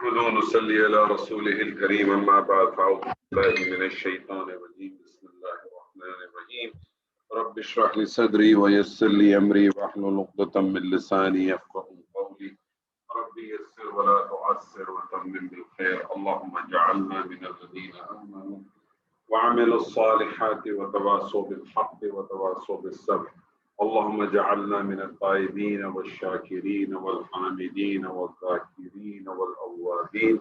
نحمده ونصلي على رسوله الكريم أما بعد فأعوذ بالله من الشيطان الرجيم بسم الله الرحمن الرحيم رب اشرح لي صدري ويسر لي أمري واحلل عقدة من لساني يفقهوا قولي رب يسر ولا تعسر وتمم بالخير اللهم اجعلنا من الذين آمنوا وعملوا الصالحات وتواصوا بالحق وتواصوا بالصبر اللهم اجعلنا من التائبين والشاكرين والحامدين والذاكرين والأوابين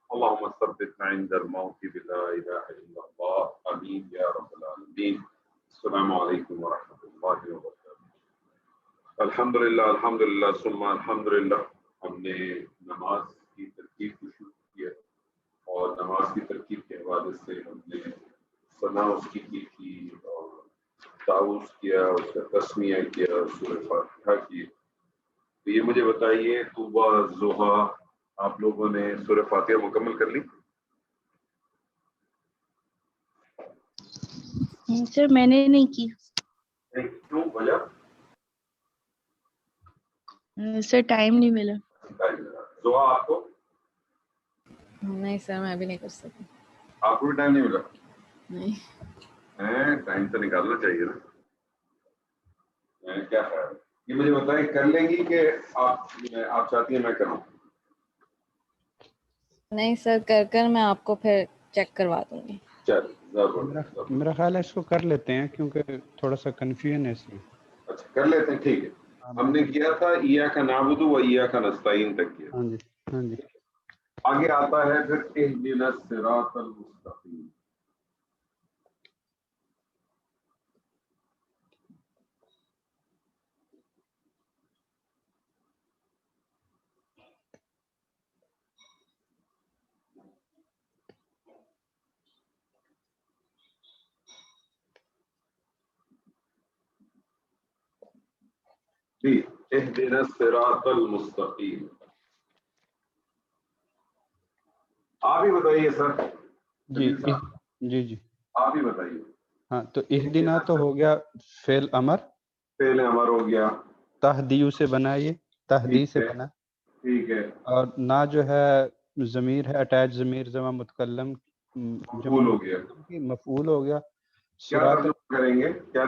اللهم ثبتنا عند الموت بلا إله إلا الله آمين يا رب العالمين السلام عليكم ورحمة الله وبركاته الحمدللہ ثم الحمدللہ ہم نے نماز کی ترکیب کو شروع کیا اور نماز کی ترکیب کے حوالے سے ہم نے ثنا اس کی تھی اور تعوذ کیا اس کا تسمیہ کیا سورہ فاتحہ کی تو یہ مجھے بتائیے طوبہ ضحیٰ آپ لوگوں نے سورہ فاتحہ مکمل کر لی؟ سر میں نے نہیں کی. کیوں وجہ؟ سر ٹائم نہیں ملا. ضحیٰ آپ کو؟ نہیں سر میں بھی نہیں کر سکتی. آپ کو بھی ٹائم نہیں ملا؟ نہیں. ٹائم تو نکالنا چاہیے نا. کیا خیال ہے یہ مجھے بتائیں کر لیں گی کہ آپ چاہتی ہیں میں کروں؟ نہیں سر کر میں آپ کو پھر چیک کروا دوں گی. چل میرا خیال ہے اس کو کر لیتے ہیں کیونکہ تھوڑا سا کنفیوژن ہے اس میں. اچھا کر لیتے ہیں ٹھیک ہے. ہم نے کیا تھا ایاک نعبد و ایاک نستعین تک کیا. ہاں جی ہاں جی. آگے آتا ہے پھر اہدنا الصراط المستقیم. جی اہدنا الصراط المستقیم. آپ ہی بتائیے سر. جی جی آپ ہی بتائیے. ہاں تو اہدنا تو ہو گیا فعل امر. فعل امر ہو گیا. تہدیو سے بنا یہ تہدی سے بنا. ٹھیک ہے. اور نہ جو ہے ضمیر ہے اٹیچ ضمیر جمع متکلم مفعول ہو گیا. مفعول ہو گیا. کیا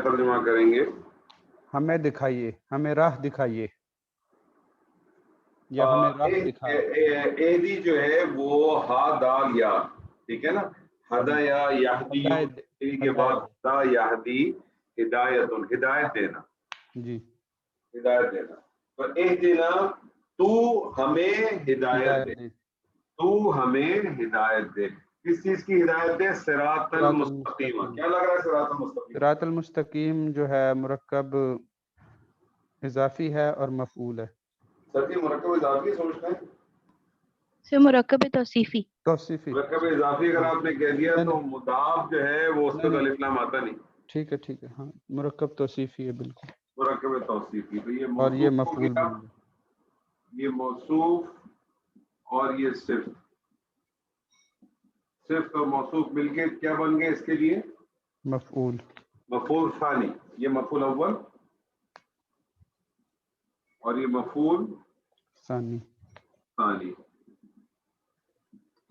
ترجمہ کریں گے؟ ہمیں دکھائیے ہمیں راہ دکھائیے یا ہمیں راہ دکھائیے. ایدی جو ہے وہ ہا دال یا ٹھیک ہے نا. ہدا یا یہدی کے بعد ہدا یہدی ہدایت ہدایت دینا. جی ہدایت دینا. تو اہدنا تو ہمیں ہدایت دے. تو ہمیں ہدایت دے. کس چیز کی ہدایت دے؟ صراط المستقیم. کیا لگ رہا ہے صراط المستقیم؟ صراط المستقیم جو ہے مرکب اضافی ہے اور مفعول ہے. سر جی مرکب اضافی سمجھتے ہیں؟ سر مرکب توصیفی. مرکب اضافی اگر آپ نے کہہ دیا تو مضاف جو ہے وہ اس کا الف لام آتا نہیں. ٹھیک ہے ہاں مرکب توصیفی ہے بالکل. مرکب توصیفی تو یہ اور یہ موصوف مفعول ہو گیا. یہ موصوف اور یہ صرف اور موصوف مل کے کیا بن گئے اس کے لیے؟ مفعول. مفعول ثانی. یہ مفعول اول اور یہ مفعول ثانی.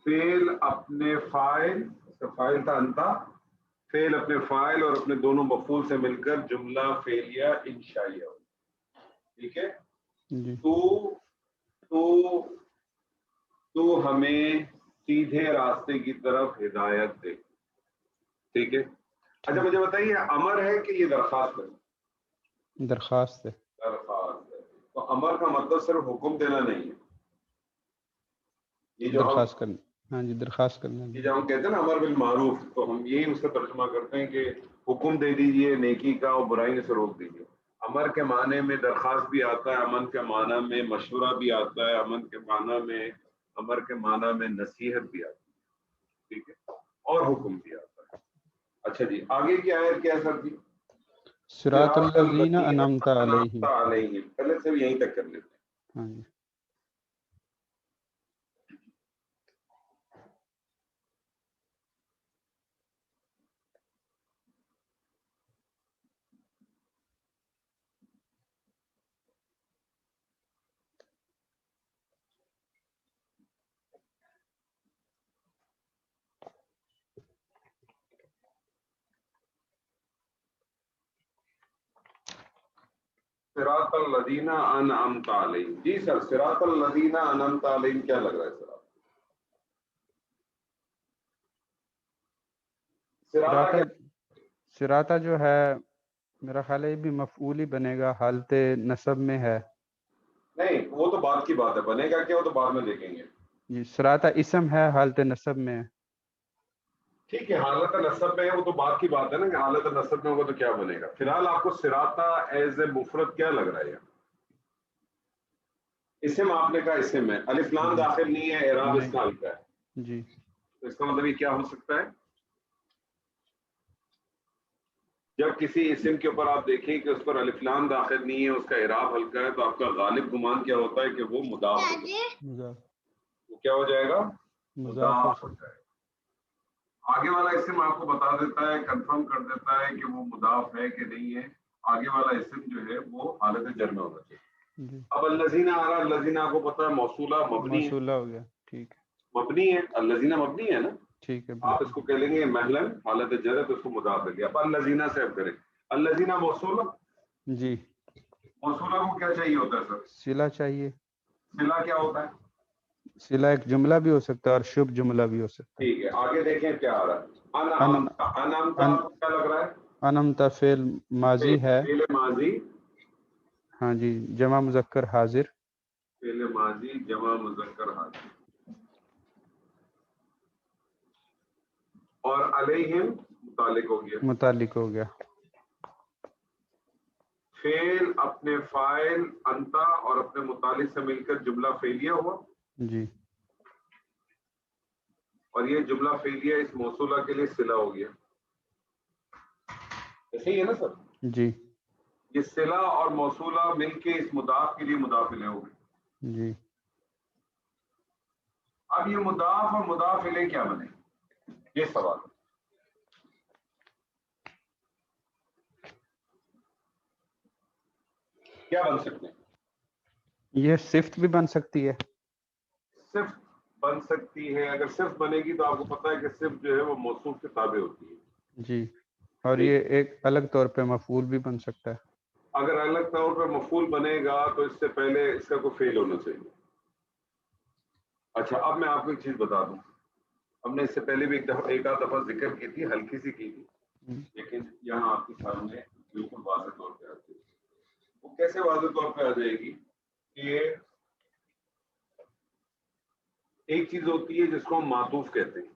فعل اپنے فاعل اس کا فاعل تھا انتا. فعل اپنے فاعل اور اپنے دونوں مفعول سے مل کر جملہ فعلیہ انشائیہ ہو. ٹھیک ہے. جی. تو ہمیں سیدھے راستے کی طرف ہدایت دے. ٹھیک ہے. اچھا مجھے بتائیے امر ہے کہ یہ درخواست ہے؟ درخواست ہے. درخواست ہے. تو امر کا مطلب صرف حکم دینا نہیں ہے. یہ جو درخواست کرنا. ہاں جی درخواست کرنا. یہ جب ہم کہتے ہیں نا امر بالمعروف تو ہم یہی اس کا ترجمہ کرتے ہیں کہ حکم دے دیجئے نیکی کا اور برائی سے روک دیجئے. امر کے معنی میں درخواست بھی آتا ہے. امن کے معنی میں مشورہ بھی آتا ہے. امر کے معنی میں نصیحت بھی آتی ہے. ٹھیک ہے. اور حکم بھی آتا ہے. اچھا جی آگے کی آیت کیا ہے سر جی؟ صراط الذین انعمت علیہم. پہلے سے بھی یہیں تک کر لیتے ہیں. ہاں جی. صراط الذین انعمت علیہم. جی سر صراط الذین انعمت علیہم کیا لگ رہا ہے سر آپ کو؟ صراط سراتا سراتا جو ہے میرا خیال ہے یہ بھی مفعول ہی بنے گا، حالت نصب میں ہے. نہیں وہ تو بعد کی بات ہے، بنے گا کیا وہ تو بعد میں دیکھیں گے. جی سراتا اسم ہے، حالت نصب میں ہے. ٹھیک ہے حالت نصب میں ہے وہ تو بات کی بات ہے نا کہ حالت نصب میں ہوگا تو کیا بنے گا. فی الحال آپ کو صراطہ ایز اے مفرد کیا لگ رہا ہے؟ اسم آپ نے کہا اسم ہے، الف لام جی داخل نہیں ہے، اعراب اس نہیں. کا ہلکا ہے، جی تو اس کا مطلب یہ کیا ہو سکتا ہے؟ جب کسی اسم کے اوپر آپ دیکھیں کہ اس پر الف لام داخل نہیں ہے، اس کا اعراب ہلکا ہے، تو آپ کا غالب گمان کیا ہوتا ہے کہ وہ مضاف ہو جائے گا. مضاف وہ کیا ہو جائے گا؟ مضاف ہو مضاف ہو جائے گا. آگے والا اسم آپ کو بتا دیتا ہے، کنفرم کر دیتا ہے کہ وہ مضاف ہے کہ نہیں ہے. آگے والا اسم جو ہے وہ حالت جر میں ہونا چاہیے. جی اب الذین آ رہا، الذین آپ کو پتا ہے موصولہ مبنی ہے، موصولہ ہو گیا. ٹھیک ہے مبنی ہے، الذین مبنی ہے نا. ٹھیک ہے آپ اس بالکل. کو کہہ لیں گے محلن حالت جر ہے تو اس کو مضاف کر لیا. اب الذین سے اب کریں الذین موصولہ، جی موصولہ کو کیا چاہیے ہوتا ہے سر؟ صلہ چاہیے. صلہ کیا ہوتا ہے؟ صلہ ایک جملہ بھی ہو سکتا ہے اور شبہ جملہ بھی ہو سکتا ہے. ٹھیک ہے آگے دیکھیں کیا آ رہا ہے. ان انعمت، انعمت ان آپ کو کیا لگ رہا ہے؟ انمتا فعل ماضی ہے. فعل ماضی، ہاں جی جمع مذکر حاضر. فعل ماضی جمع مذکر حاضر. اور علیہم متعلق ہو گیا. متعلق ہو گیا. فعل اپنے فاعل انتا اور اپنے متعلق سے مل کر جملہ فعلیہ ہوا، جی اور یہ جملہ فعلیہ اس موصولہ کے لیے صلہ ہو گیا. ایسے ہی ہے نا سر؟ جی یہ صلہ اور موصولہ مل کے اس مضاف کے لیے مضاف الیہ ہو گئے. جی اب یہ مضاف اور مضاف الیہ کیا بنے، یہ سوال ہے. کیا بن سکتے ہیں؟ یہ صفت بھی بن سکتی ہے. صرف بن سکتی ہے. اگر صرف بنے گی تو آپ کو پتا ہے کہ صرف جو ہے وہ موصوف کے تابع ہوتی ہے. جی اور یہ ایک الگ طور پہ مفعول بھی بن سکتا ہے. اگر الگ طور پہ مفعول بنے گا تو اس سے پہلے اس کا کوئی فعل ہونا چاہیے. اچھا اب میں آپ کو ایک چیز بتا دوں، ہم نے اس سے پہلے بھی ایک آدھ دفعہ ذکر کی تھی، ہلکی سی کی تھی، لیکن یہاں آپ کے سامنے بالکل واضح طور پہ آتی ہے. وہ کیسے واضح طور پہ آ جائے گی کہ ایک چیز ہوتی ہے جس کو ہم معطوف کہتے ہیں،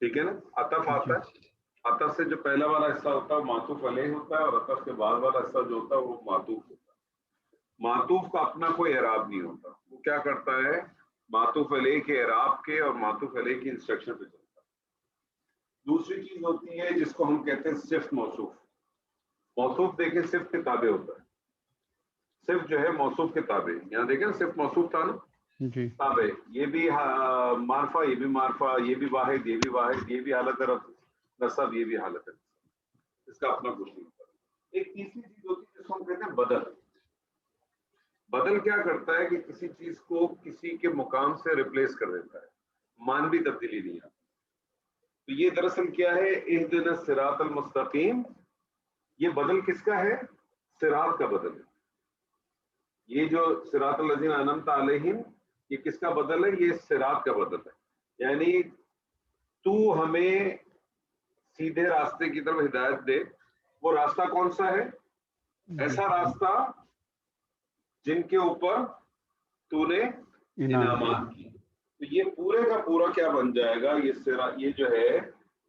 ٹھیک ہے نا. عطف آتا ہے، عطف سے جو پہلا والا حصہ ہوتا ہے وہ معطوف علیہ ہوتا ہے، اور عطف کے بعد والا حصہ جو ہوتا ہے وہ معطوف ہوتا ہے. معطوف کا اپنا کوئی اعراب نہیں ہوتا، وہ کیا کرتا ہے معطوف علیہ کے اعراب کے اور معطوف علیہ کی انسٹرکشن پہ چلتا ہے. دوسری چیز ہوتی ہے جس کو ہم کہتے ہیں صفت موصوف. موصوف دیکھیں صفت کے تابع ہوتا ہے، صرف جو ہے موصوف کے تابع. یہاں دیکھیں صرف موصوف تھا نا، جی تابع. یہ بھی معرفہ، یہ بھی معرفہ، یہ بھی واحد، یہ بھی واحد، یہ بھی حالت نصب، یہ بھی حالت نصب. اس کا اپنا کچھ نہیں ہوتا. ایک تیسری چیز ہوتی ہے جس کو ہم کہتے ہیں بدل. بدل کیا کرتا ہے کہ کسی چیز کو کسی کے مقام سے ریپلیس کر دیتا ہے، مانوی تبدیلی نہیں آتی. تو یہ دراصل کیا ہے، اہدنا الصراط المستقیم. یہ بدل کس کا ہے؟ صراط کا بدل ہے. یہ جو صراط الذین انعمت علیہم، یہ کس کا بدل ہے؟ یہ صراط کا بدل ہے. یعنی تو ہمیں سیدھے راستے کی طرف ہدایت دے. وہ راستہ کون سا ہے؟ ایسا راستہ جن کے اوپر تو نے انعامات کی. تو یہ پورے کا پورا کیا بن جائے گا، یہ جو ہے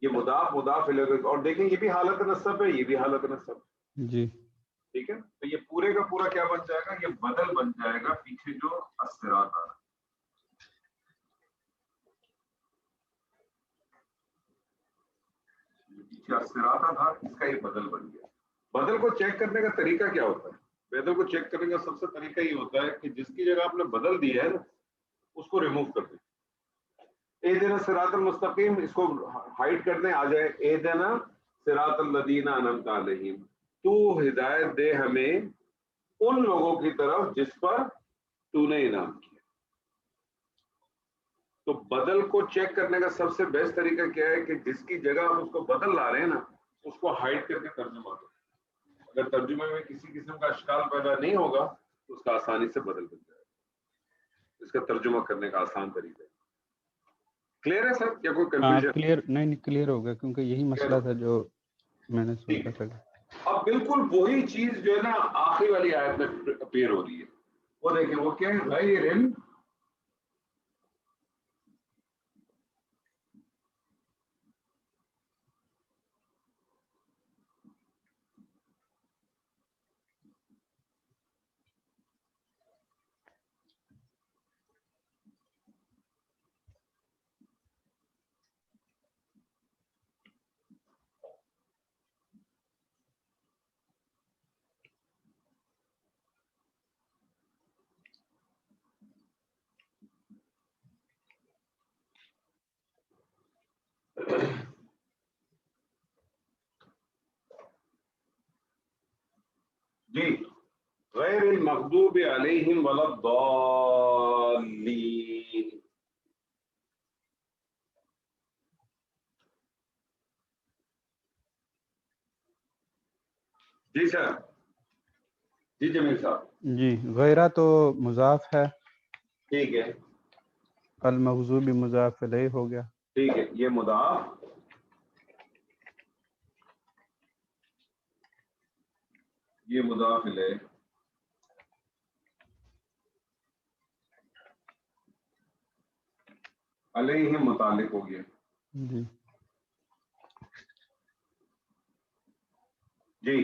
یہ مضاف مضاف الیہ. اور دیکھیں یہ بھی حالت نصب ہے، یہ بھی حالت نصب. جی ٹھیک ہے، تو یہ پورے کا پورا کیا بن جائے گا، یہ بدل بن جائے گا پیچھے جو الصراط آ رہا ہے. پیچھے الصراط تھا، اس کا یہ بدل بن گیا. بدل کو چیک کرنے کا طریقہ کیا ہوتا ہے؟ بدل کو چیک کرنے کا سب سے طریقہ یہ ہوتا ہے کہ جس کی جگہ آپ نے بدل دیا ہے نا اس کو ریموو کر دیں. اہدنا صراط المستقیم، اس کو ہائڈ کر دیں، آ جائے اہدنا صراط الذین انعمت علیہم. تو ہدایت دے ہمیں ان لوگوں کی طرف جس پر تو نے انعام کیا. تو بدل کو چیک کرنے کا سب سے بیسٹ طریقہ کیا ہے کہ جس کی جگہ ہم اس کو بدل لا رہے ہیں نا اس کو ہائڈ کر کے ترجمہ کرو. اگر ترجمے میں کسی قسم کا اشکال پیدا نہیں ہوگا تو اس کا آسانی سے بدل بن جائے گا. اس کا ترجمہ کرنے کا آسان طریقہ ہے. کلیئر ہے سر یا کوئی ہاں کنفیوژن؟ کلیئر نہیں کلیئر ہو گیا کیونکہ یہی مسئلہ تھا جو میں نے سوچا تھا. اب بالکل وہی چیز جو ہے نا آخری والی آیت میں اپیئر ہو رہی ہے. وہ دیکھیں وہ کیا ہے؟ غیر جی غیر المغضوب علیہم ولا الضالین. جی سر. جی جمیل صاحب. جی غیرہ تو مضاف ہے، ٹھیک ہے المغضوب مضاف الیہ ہو گیا. ٹھیک ہے. یہ مضاف یہ مضاف الیہ علیہم متعلق ہو گیا. جی جی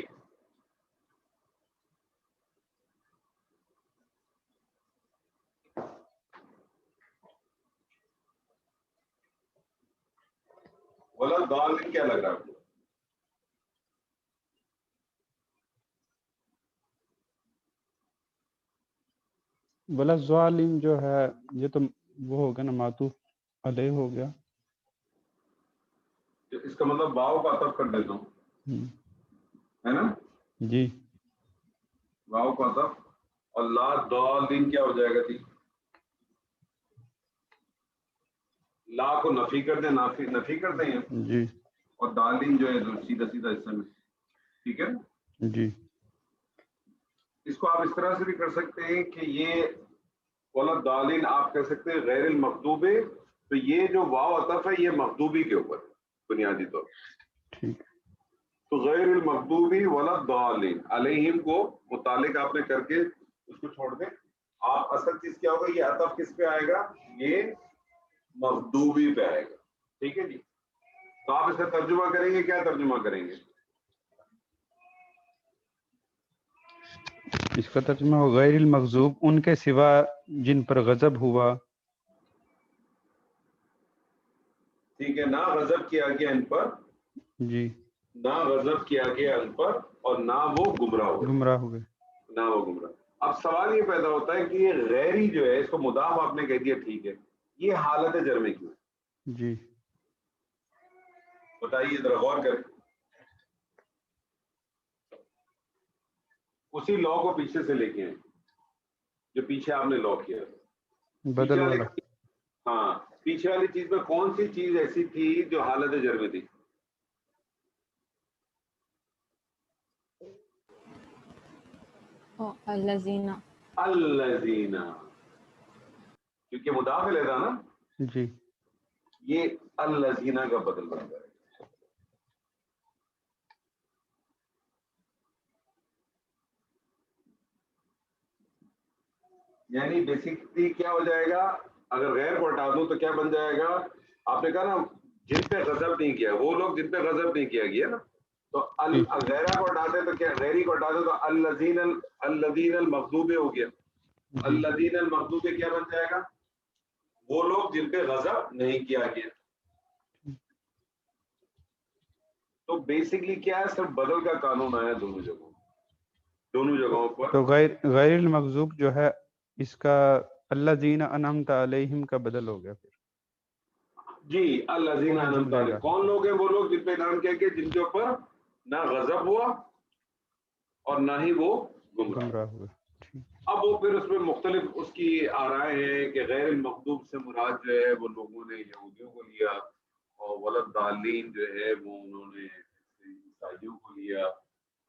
ولا الضالین کیا لگ رہا ہے آپ کو؟ ولا الضالین جو ہے یہ تو وہ ہو گیا نا، معطوف علیہ ہو گیا. اس کا مطلب واو کا عطف کر دیتا ہوں، ہے نا؟ جی واو کا عطف. اور لا ضالین کیا ہو جائے گا جی؟ لا کو نفی کر دیں، نفی کر دیں جی اور دالین جو ہے سیدھا سیدھا حصہ میں. ٹھیک ہے. جی اس کو آپ اس طرح سے بھی کر سکتے ہیں کہ یہ ولا دالین آپ کہہ سکتے ہیں غیر المغضوب. تو یہ جو واو عطف ہے یہ مغضوبی کے اوپر بنیادی طور پر. ٹھیک. تو غیر المغضوبی ولا الضالین علیہم کو متعلق آپ نے کر کے اس کو چھوڑ دیں. آپ اصل چیز کیا ہوگا؟ یہ عطف کس پہ آئے گا؟ یہ مغضوبی پہ آئے گا. ٹھیک ہے جی. تو آپ اس کا ترجمہ کریں گے. کیا ترجمہ کریں گے؟ اس کا ترجمہ ہو غیر المغضوب ان کے سوا جن پر غضب ہوا. ٹھیک ہے. نہ غضب کیا گیا ان پر، جی نہ غضب کیا گیا ان پر، اور نہ وہ گمراہ ہوئے. گمراہ ہوئے. نہ وہ گمراہ. اب سوال یہ پیدا ہوتا ہے کہ یہ غیری جو ہے اس کو مضاف آپ نے کہہ دیا، ٹھیک ہے، یہ حالت جر میں کیوں ہے؟ جی بتائیے ذرا غور کریں. اسی لا کو پیچھے سے لے کے آئیں جو پیچھے آپ نے لا کیا. بدل پیچھے والا. ہاں پیچھے والی چیز میں کون سی چیز ایسی تھی جو حالت جر میں تھی؟ الذین. الذین، کیونکہ مضاف الیہ تھا نا. جی یہ الذین کا بدل بن جائے گا. یعنی بیسکلی کیا ہو جائے گا؟ اگر غیر کو ہٹا دوں تو کیا بن جائے گا؟ آپ نے کہا نا جن پہ غضب نہیں کیا، وہ لوگ جن پہ غضب نہیں کیا گیا نا. تو غیرہ کو ہٹا دیں تو کیا؟ غیری کو ہٹا دیں تو الذین المغضوب ہو گیا. الذین المغضوب کیا بن جائے گا؟ وہ لوگ جن پہ غضب نہیں کیا گیا. تو بیسکلی کیا ہے؟ صرف بدل کا قانون آیا دونوں جگہوں پر. تو غیر المغضوب جو ہے اس کا الذین انعمت علیہم کا بدل ہو گیا. پھر جی الذین انعمت علیہم کون لوگ ہیں؟ وہ لوگ جن پہ انعام کیا گیا، جن کے اوپر نہ غضب ہوا اور نہ ہی وہ گمراہ ہوئے. اب وہ پھر اس میں مختلف اس کی آرائیں ہیں کہ غیر المغضوب سے مراد جو ہے وہ لوگوں نے یہودیوں کو لیا، اور ولا الضالین جو ہے وہ انہوں نے عیسائیوں کو لیا.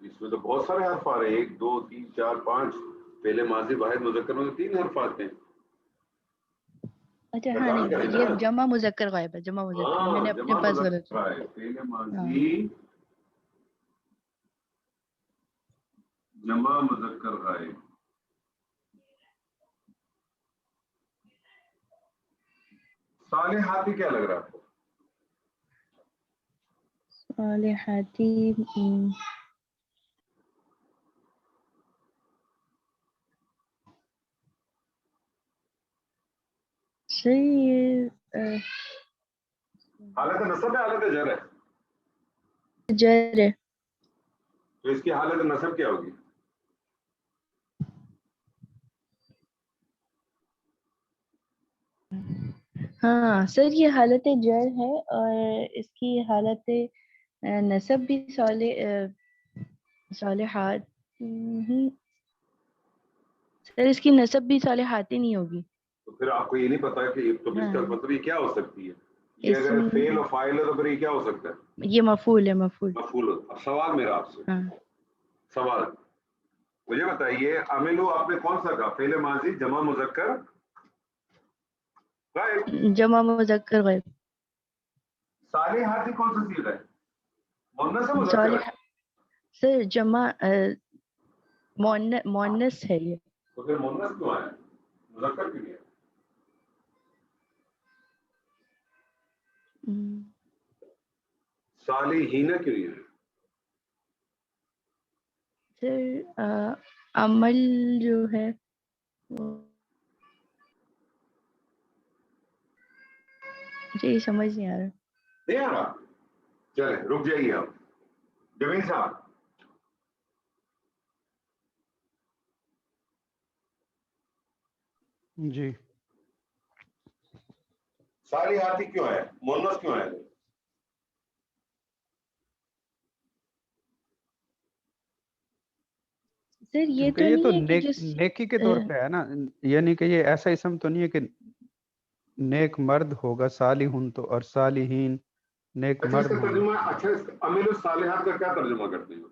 اس میں تو بہت سارے حرف آ رہے ہیں، 1 2 3 4 5 فعل ماضی واحد مذکر میں 3 حرف آتے ہیں. اچھا ہاں نہیں یہ جمع مذکر غائب ہے، جمع مذکر میں نے اپنے جمع پاس مذکر غلط ہے، فعل ماضی جمع مذکر غائب. صالحاتی کیا لگ رہا ہے آپ کو؟ صالحاتی صحیح حالت نصب ہے، حالت جر ہے؟ جر ہے. تو اس کی حالت نصب کیا ہوگی؟ ہاں سر یہ حالت جر ہے اور اس کی حالت نصب بھی صالحات ہی. سر اس کی نصب بھی صالحات ہی نہیں ہوگی. تو پھر آپ کو یہ نہیں پتا کہ تو اس کا ہاں مطلب یہ کیا ہو سکتی ہے؟ یہ اس اگر فعل و فاعل ہے تو پھر یہ کیا ہو سکتا ہے؟ یہ مفعول ہے، مفعول. مفعول. اب سوال میرا آپ سے، ہاں سوال مجھے بتائیے، عملو آپ نے کون سا کہا؟ فعل ماضی جمع مذکر غائب. جمع مذکر غائب. صالحاتی کون سا صیغہ ہے؟ مؤنث ہے مذکر ہے؟ صالح سر جمع مؤنث ہے یہ. تو پھر مؤنث کیوں آیا؟ مذکر کیوں نہیں ہے؟ صالحین کیوں نہیں ہے؟ سر عمل جو ہے وہ مجھے یہ سمجھ نہیں آ رہا. نہیں آ رہا؟ چلے رک جائیے آپ. جمیل صاحب جی صالحاتی کیوں ہے؟ مؤنث کیوں ہے؟ سر یہ کیونکہ تو یہ تو نہیں ہے کہ جس نیکی کے طور پہ ہے نا، یعنی کہ یہ ایسا اسم تو نہیں ہے کہ نیک مرد ہوگا صالحون تو اور صالحین نیک اچھا اس مرد کا ہوں گے ترجمہ، اچھا اس عمل الصالحات کا کیا ترجمہ کرتے ہیں؟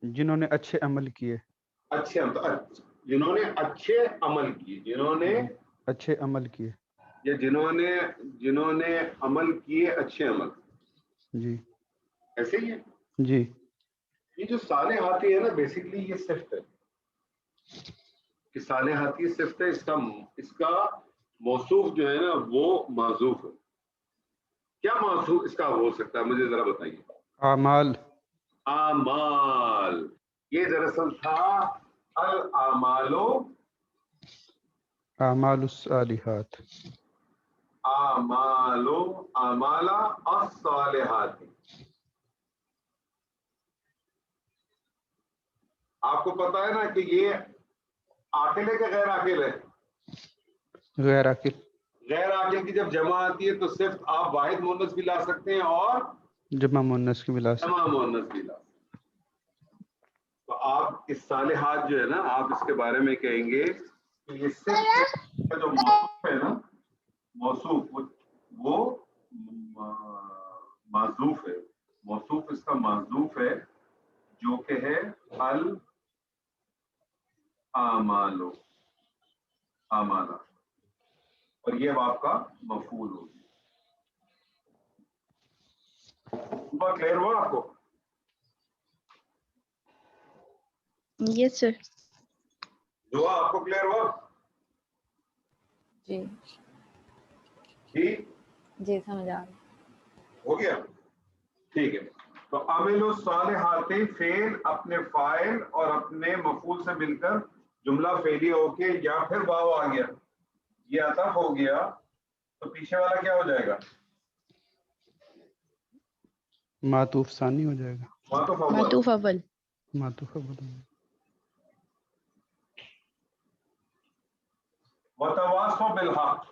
جنہوں نے اچھے عمل کیے. اچھے جنہوں نے اچھے عمل کیے، جنہوں نے اچھے عمل کیے. یا جنہوں نے عمل کیے اچھے عمل، جی ایسے ہی ہے. جی یہ جو صالحاتی ہے نا بیسیکلی یہ صفت ہے کہ صالحاتی صفت ہے. اس کا موصوف جو ہے نا وہ معذوف ہے. کیا موصوف اس کا ہو سکتا ہے مجھے ذرا بتائیے. اعمال. اعمال. یہ دراصل تھا الاعمال اعمال الصالحات. اعمال الصالحات. آپ کو پتا ہے نا کہ یہ عاقل ہے کہ غیر عاقل ہے؟ غیر عاقل. غیر عاقل کی جب جمع آتی ہے تو صرف آپ واحد مؤنث بھی لا سکتے ہیں اور جمع مؤنث کی ملا جمع مؤنث بھی لا سکتے ہیں. تو آپ اس صالحات جو ہے نا آپ اس کے بارے میں کہیں گے کہ یہ صرف کا جو موصوف ہے نا، موصوف وہ معذوف ہے. موصوف اس کا معذوف ہے جو کہ ہے الاعمال. اعمال اور یہ اب آپ کا مفعول ہوگی. بات کلیئر ہوا آپ کو؟ یس سر. جو آپ کو کلیئر ہوا؟ جی جی جی سمجھ آ رہا. ہو گیا؟ ٹھیک ہے. تو عمل الصالحات فعل اپنے فاعل اور اپنے مفعول سے مل کر جملہ فعلی ہو کے یا پھر واو آ گیا، یہ عطف ہو گیا تو پیچھے والا کیا ہو جائے گا؟ معطوف ثانی ہو جائے گا. معطوف اول. معطوف اول. معطوف اول. وتواصوا بالحق.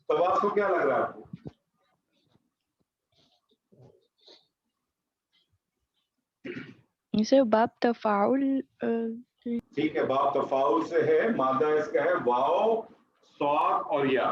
تواصو کیا لگ رہا ہے آپ کو؟ سر باب تفاعل ٹھیک ہے، باب تفاعل سے ہے، مادہ اس کا ہے واو صاد اور یا.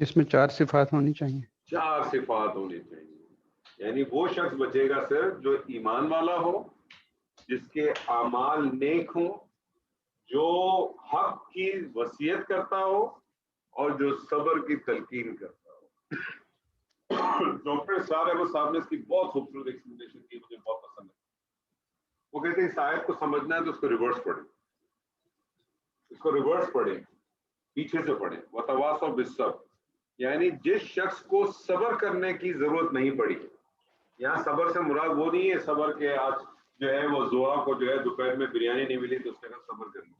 جس میں 4 صفات ہونی چاہیے. 4 صفات ہونی چاہیے. یعنی وہ شخص بچے گا صرف جو ایمان والا ہو, جس کے اعمال نیک ہوں, جو حق کی وصیت کرتا ہو, اور جو صبر کی تلقین کرتا ہو. ڈاکٹر صاحب نے اس کی بہت خوبصورت ایکسپلینیشن کی, مجھے بہت پسند ہے. وہ کہتے ہیں اس آیت کو سمجھنا ہے تو اس کو ریورس پڑھیں, اس کو ریورس پڑھیں, پیچھے سے پڑھیں. وتواصوا بالصبر, یعنی جس شخص کو صبر کرنے کی ضرورت نہیں پڑی. یہاں صبر سے مراد وہ نہیں ہے صبر کے آج جو ہے وہ زوا کو جو ہے دوپہر میں بریانی نہیں ملی تو اس نے کہا صبر کر لو.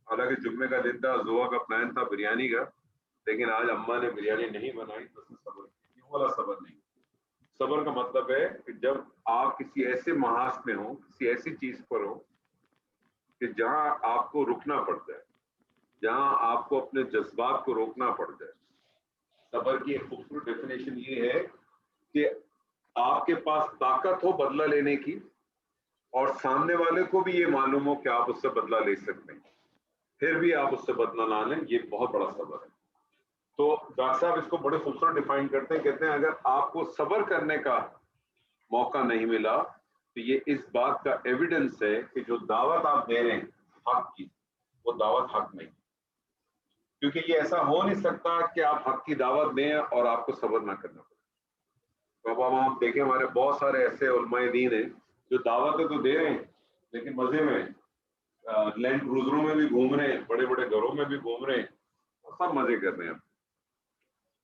حالانکہ جمعے کا دن تھا, زوا کا پلان تھا بریانی کا, لیکن آج اماں نے بریانی نہیں بنائی تو اس نے صبر کیا. یہ والا صبر نہیں. صبر کا مطلب ہے کہ جب آپ کسی ایسے محاذ میں ہوں, کسی ایسی چیز پر ہو کہ جہاں آپ کو رکنا پڑتا ہے, جہاں آپ کو اپنے جذبات کو روکنا پڑتا ہے. صبر کی ایک خوبصورت ڈیفینیشن یہ ہے کہ آپ کے پاس طاقت ہو بدلہ لینے کی, اور سامنے والے کو بھی یہ معلوم ہو کہ آپ اس سے بدلہ لے سکتے ہیں, پھر بھی آپ اس سے بدلہ نہ لیں. یہ بہت بڑا صبر ہے. تو ڈاکٹر صاحب اس کو بڑے خوبصورت ڈیفائن کرتے ہیں, کہتے ہیں اگر آپ کو صبر کرنے کا موقع نہیں ملا تو یہ اس بات کا ایویڈنس ہے کہ جو دعوت آپ دے رہے ہیں حق کی, وہ دعوت حق نہیں. کیونکہ یہ ایسا ہو نہیں سکتا کہ آپ حق کی دعوت دیں اور آپ کو صبر نہ کرنا پڑے. تو اب آپ دیکھیں ہمارے بہت سارے ایسے علماء دین ہیں جو دعوتیں تو دے رہے ہیں لیکن مزے میں لینڈ کروزروں میں بھی گھوم رہے ہیں, بڑے بڑے گھروں میں بھی گھوم رہے ہیں, سب مزے کر رہے ہیں.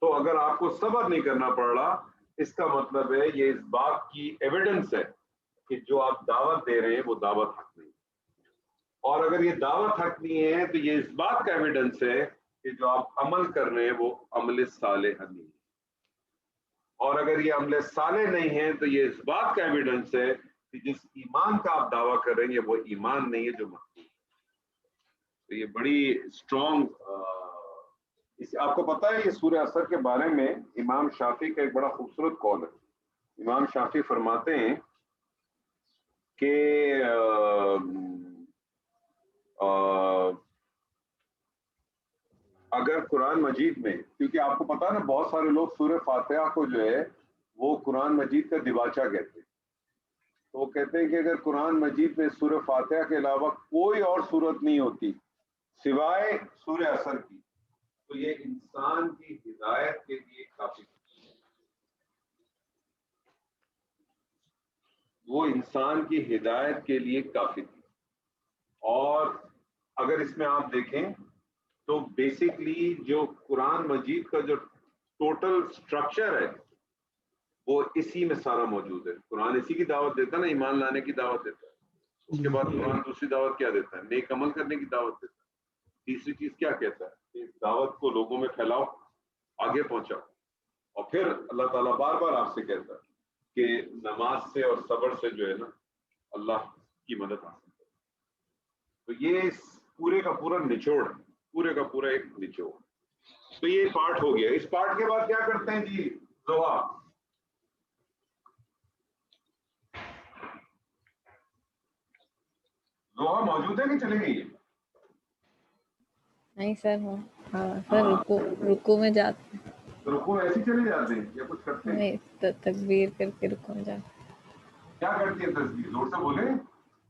تو اگر آپ کو صبر نہیں کرنا پڑ رہا, اس کا مطلب ہے یہ اس بات کی ایویڈنس ہے کہ جو آپ دعوت دے رہے ہیں وہ دعوت حق نہیں. اور اگر یہ دعوت حق نہیں ہے تو یہ اس بات کا ایویڈنس ہے کہ جو آپ عمل کر رہے ہیں وہ عمل صالح نہیں. اور اگر یہ عمل صالح نہیں ہے تو یہ اس بات کا ایویڈنس ہے کہ جس ایمان کا آپ دعویٰ کر رہے ہیں وہ ایمان نہیں ہے جو مطلوب. تو یہ بڑی اسٹرانگ, آپ کو پتا ہے یہ سورہ عصر کے بارے میں امام شافعی کا ایک بڑا خوبصورت قول ہے. امام شافعی فرماتے ہیں کہ اگر قرآن مجید میں, کیونکہ آپ کو پتا ہے نا بہت سارے لوگ سورہ فاتحہ کو جو ہے وہ قرآن مجید کا دیباچہ کہتے ہیں, تو وہ کہتے ہیں کہ اگر قرآن مجید میں سورہ فاتحہ کے علاوہ کوئی اور صورت نہیں ہوتی سوائے سورہ عصر کی, تو یہ انسان کی ہدایت کے لیے کافی, وہ انسان کی ہدایت کے لیے کافی تھی. اور اگر اس میں آپ دیکھیں تو بیسکلی جو قرآن مجید کا جو ٹوٹل سٹرکچر ہے وہ اسی میں سارا موجود ہے. قرآن اسی کی دعوت دیتا ہے نا, ایمان لانے کی دعوت دیتا ہے. اس کے بعد قرآن دوسری دعوت کیا دیتا ہے, نیک عمل کرنے کی دعوت دیتا ہے. تیسری چیز کیا کہتا ہے, اس دعوت کو لوگوں میں پھیلاؤ, آگے پہنچاؤ. اور پھر اللہ تعالیٰ بار بار آپ سے کہتا ہے کہ نماز سے اور صبر سے جو ہے نا اللہ کی مدد حاصل کرو. تو یہ پورے کا پورا نچوڑ ہے, پورے کا پورا ایک نچوڑ. تو یہ پارٹ ہو گیا. اس پارٹ کے بعد کیا کرتے ہیں جی, ضحیٰ. ضحیٰ موجود ہے کہ چلے گئی؟ نہیں سر, سر رکو میں جاتے ہیں. رکوع ایسے چلے جاتے ہیں یا کچھ کرتے ہیں؟ نہیں, تکبیر کر کے رکو میں جاتے ہیں. کیا کرتی ہیں تصویر, زور سے بولیں.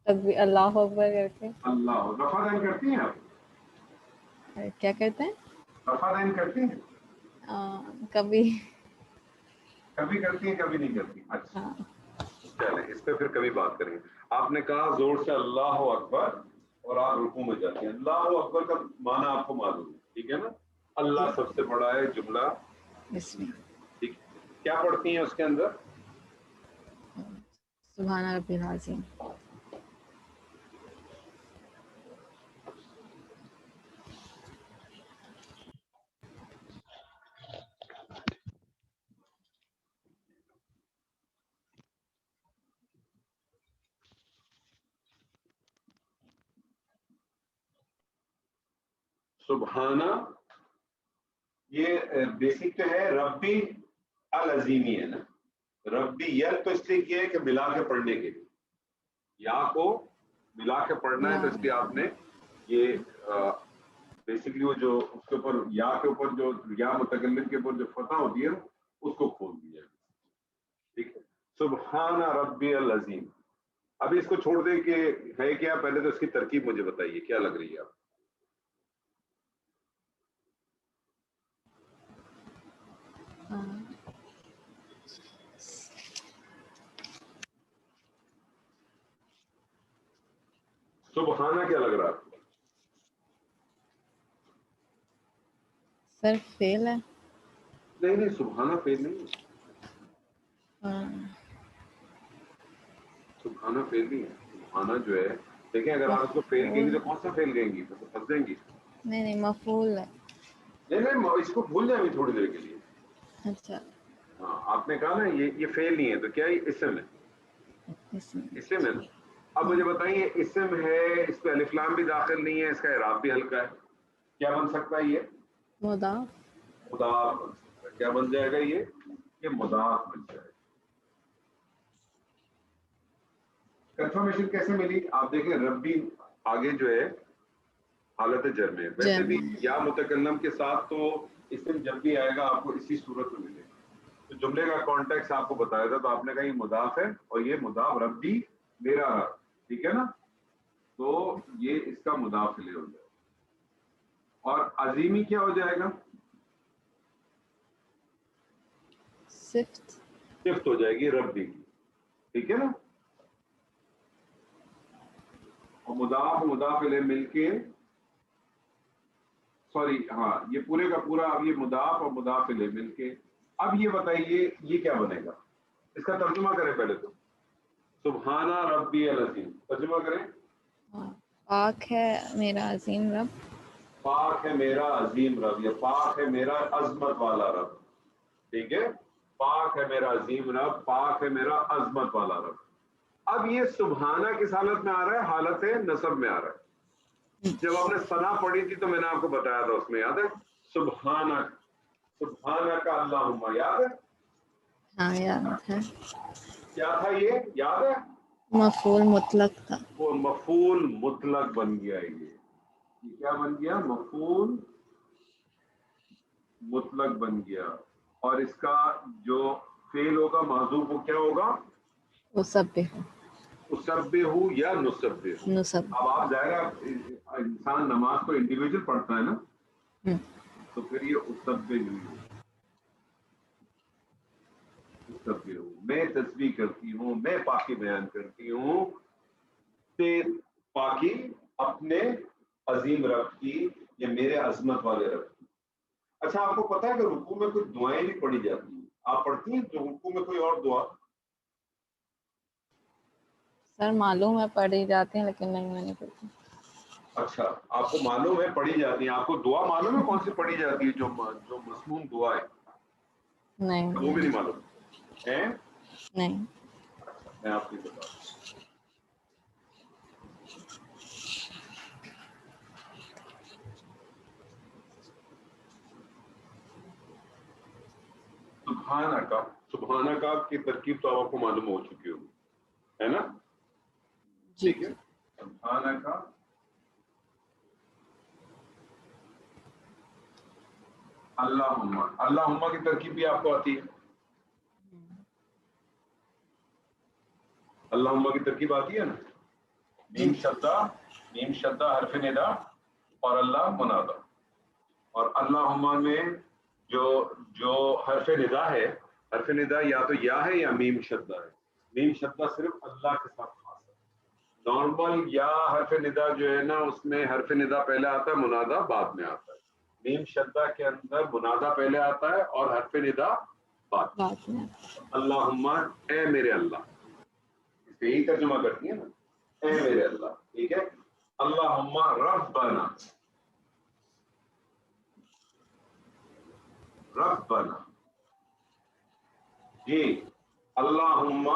تکبیر اللہ اکبر کر کے. اللہ. رفع دین کرتی ہیں آپ؟ کیا کہتے ہیں؟ رفع دین کرتی ہیں؟ کبھی کبھی کرتی ہیں کبھی نہیں کرتی. اچھا چلیں اس پہ پھر کبھی بات کریں گے. آپ نے کہا زور سے اللہ اکبر اور آپ رکوع میں جاتے ہیں. اللہ اکبر کا معنی آپ کو معلوم ہے, ٹھیک ہے نا. اللہ سب سے بڑا ہے, جملہ ٹھیک. کیا پڑھتی ہیں اس کے اندر؟ سبحان ربی العظیم. سبحانہ یہ بیسک تو ہے ربی العظیمی ہے نا. ربی ید تو اس لیے کیا ہے کہ ملا کے پڑھنے کے لیے, یا کو ملا کے پڑھنا ہے تو اس لیے آپ نے یہ بیسکلی وہ جو اس کے اوپر یا کے اوپر جو یا متکلم کے اوپر جو فتح ہوتی ہے اس کو کھول دیا. ٹھیک ہے. سبحان ربی العظیم. ابھی اس کو چھوڑ دیں کہ ہے کیا, پہلے تو اس کی ترکیب مجھے بتائیے کیا لگ رہی ہے آپ. سبحانہ کیا لگ رہا ہے آپ کو؟ سر فیل ہے. نہیں سبحانہ فیل نہیں ہے. سبحانہ فیل نہیں ہے. سبحانہ جو ہے دیکھیں اگر آپ اس کو فیل کہیں گی تو کون سا فیل کہیں گی, تو پھنس جائیں گی. نہیں مفعول ہے. نہیں اس کو بھول جائیں گے تھوڑی دیر کے لیے. اچھا ہاں آپ نے کہا نا یہ فیل نہیں ہے تو کیا یہ اسم ہے. اسم ہے. اب مجھے بتائیے اسم ہے, اس پہ الف لام بھی داخل نہیں ہے, اس کا اعراب بھی ہلکا ہے, کیا بن سکتا ہے یہ؟ مضاف. مضاف بن سکتا ہے. کیا بن جائے گا یہ مضاف بن جائے گا. کنفرمیشن کیسے ملی؟ آپ دیکھیں ربی آگے جو ہے حالت جر میں, ویسے بھی یا متکلم کے ساتھ تو اسم جب بھی آئے گا آپ کو اسی صورت میں ملے گا. تو جملے کا کانٹیکس آپ کو بتایا تھا, تو آپ نے کہا یہ مضاف ہے اور یہ مضاف ربی میرا رب, ٹھیک ہے نا, تو یہ اس کا مضاف الیہ ہو جائے گا. اور عظیمی کیا ہو جائے گا؟ صفت ہو جائے گی ربی کی, ٹھیک ہے نا. اور مضاف الیہ مل کے سوری ہاں یہ پورے کا پورا اب یہ مضاف اور مضاف الیہ مل کے. اب یہ بتائیے یہ کیا بنے گا, اس کا ترجمہ کریں پہلے تو. سبحانہ ربی العظیم ترجمہ کریں. پاک ہے میرا عظیم رب. پاک ہے میرا عظیم رب, یا پاک ہے میرا عظمت والا رب. ٹھیک ہے, پاک ہے میرا عظیم رب, پاک ہے میرا عظمت والا رب. اب یہ سبحانہ کس حالت میں آ رہا ہے؟ حالت نصب میں آ رہا ہے. جب آپ نے ثنا پڑھی تھی تو میں نے آپ کو بتایا تھا, اس میں یاد ہے سبحانہ کا اللہم, یاد ہے؟ ہاں یاد ہے. کیا تھا یہ یاد ہے؟ مفعول مطلق تھا. وہ مفعول مطلق بن گیا. یہ کیا بن گیا؟ مفعول مطلق بن گیا. اور اس کا جو فعل ہوگا محذوف, وہ کیا ہوگا؟ اسبح یا نسبح. اب آپ ظاہر انسان نماز کو انڈیویجول پڑھتا ہے نا, تو پھر یہ اسبح ہوئی ہوگی. میں تسبیح کرتی ہوں, میں پاکی بیان کرتی ہوں, پاکی اپنے عظیم رب کی یا میرے عظمت والے رب کی. اچھا آپ کو پتا ہے کہ رکوع میں کوئی دعائیں بھی پڑھی جاتی ہیں, آپ پڑھتی ہیں جو رکوع میں کوئی اور دعا؟ سر معلوم ہے پڑھی جاتی ہیں لیکن نہیں میں نہیں پڑھتی. اچھا آپ کو معلوم ہے پڑھی جاتی ہیں, آپ کو دعا معلوم ہے کون سی پڑھی جاتی ہے جو مسنون دعا ہے؟ نہیں وہ بھی نہیں معلوم ہے. نہیں. اچھا میں آپ کو بتا دوں. سبحانہ کا کی ترکیب تو آپ کو معلوم ہو چکی ہوگی, ہے نا؟ ٹھیک ہے. سبحانہ کا اللہم کی ترکیب بھی آپ کو آتی ہے. اللہم کی ترکیب آتی ہے نا, میم شدہ حرف ندا اور اللہ منادا. اور اللہم میں جو حرف ندا ہے, حرف ندا یا تو یا ہے یا میم شدہ ہے. میم شدہ صرف اللہ کے ساتھ خاص ہے. نارمل یا حرف ندا جو ہے نا اس میں حرف ندا پہلے آتا ہے, منادا بعد میں آتا ہے. میم شدہ کے اندر منادا پہلے آتا ہے اور حرف ندا بعد میں. اللہم اے میرے اللہ, اس سے یہی ترجمہ کرتی ہے نا, اے میرے اللہ. ٹھیک ہے. اللہم ربنا, جی اللہم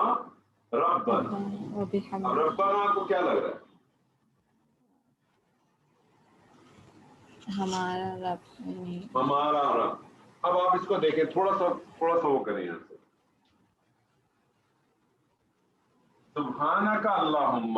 ربنا. اب ربنا کو کیا لگ رہا ہے؟ ہمارا رب. ہمارا رب. اب آپ اس کو دیکھیں تھوڑا سا وہ کریں یہاں سے. سبحانہ کا اللہم,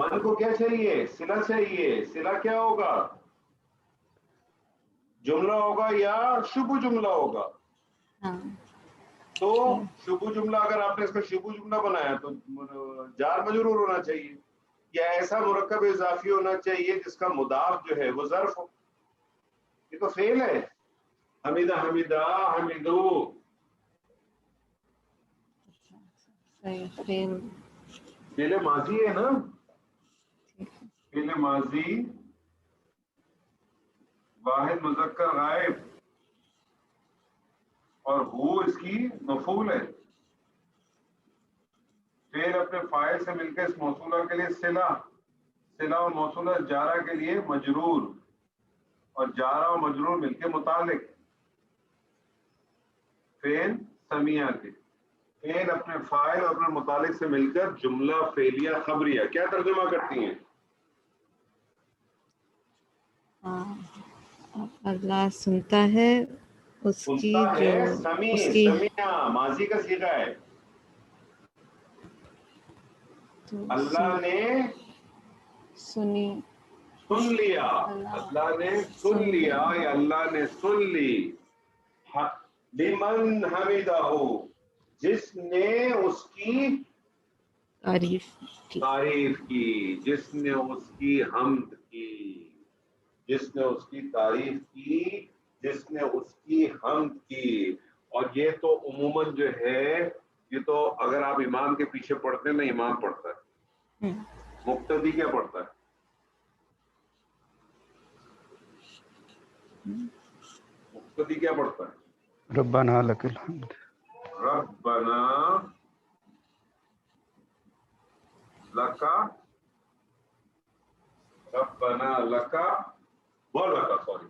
من کو کیا چاہیے؟ صلہ چاہیے. صلہ کیا ہوگا؟ جملہ ہوگا یا شبہ جملہ ہوگا؟ ہاں تو شبہ جملہ اگر آپ نے اس کا شبہ جملہ بنایا تو جار مجرور ہونا چاہیے، یا ایسا مرکب اضافی ہونا چاہیے جس کا مضاف جو ہے وہ ظرف ہو. یہ تو فعل ہے. حمیدہ حمیدہ حمیدو. صحیح فعل فعل ماضی ہے نا، ٹھیک ہے. فعل ماضی واحد مذکر غائب، اور وہ اس کی مفعول ہے. فعل اپنے فاعل سے مل کے اس موصولہ کے لیے صلہ، صلہ و موصولہ جارہ کے لیے مجرور، اور جارہ و مجرور مل کے متعلق. فعل سمیہ کے فعل اپنے فاعل اور اپنے متعلق سے مل کر جملہ فعلیہ خبریہ کیا ترجمہ کرتی ہیں؟ اللہ سنتا ہے اس کی سنتا جو ہے. سمیع، اس کی سمیع ماضی کا صیغہ ہے. تو اللہ نے سنی سن لیا، اللہ نے سن لیا یا اللہ نے سن لی. لمن حمدہ، جس نے اس کی تعریف کی. تعریف کی، جس نے اس کی حمد کی، جس نے اس کی تعریف کی، جس نے اس کی حمد کی. اور یہ تو عموماً جو ہے، یہ تو اگر آپ امام کے پیچھے پڑھتے ہیں نا، امام پڑھتا ہے. مقتدی کیا پڑھتا ہے؟ مقتدی کیا پڑھتا ہے؟ ربنا لک الحمد. ربنا لکا، ربنا لکا و لکا، سوری.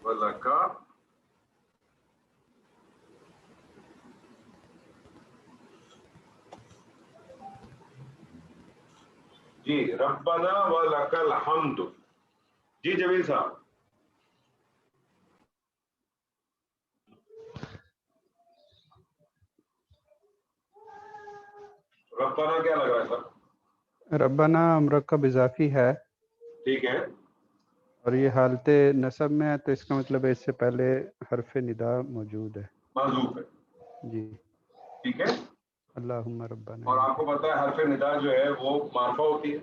و لکا جی، ربنا و لک الحمد. جی جمیل صاحب. ربنا کیا لگ رہا ہے سر؟ ربنا مرکب اضافی ہے، ٹھیک ہے. اور یہ حالت نصب میں ہے، تو اس کا مطلب ہے اس سے پہلے حرف ندا موجود ہے. معذوف ہے. جی. ٹھیک ہے. اللہم ربنا. اور آپ کو پتا ہے حرف ندا جو ہے وہ معرفہ ہوتی ہے.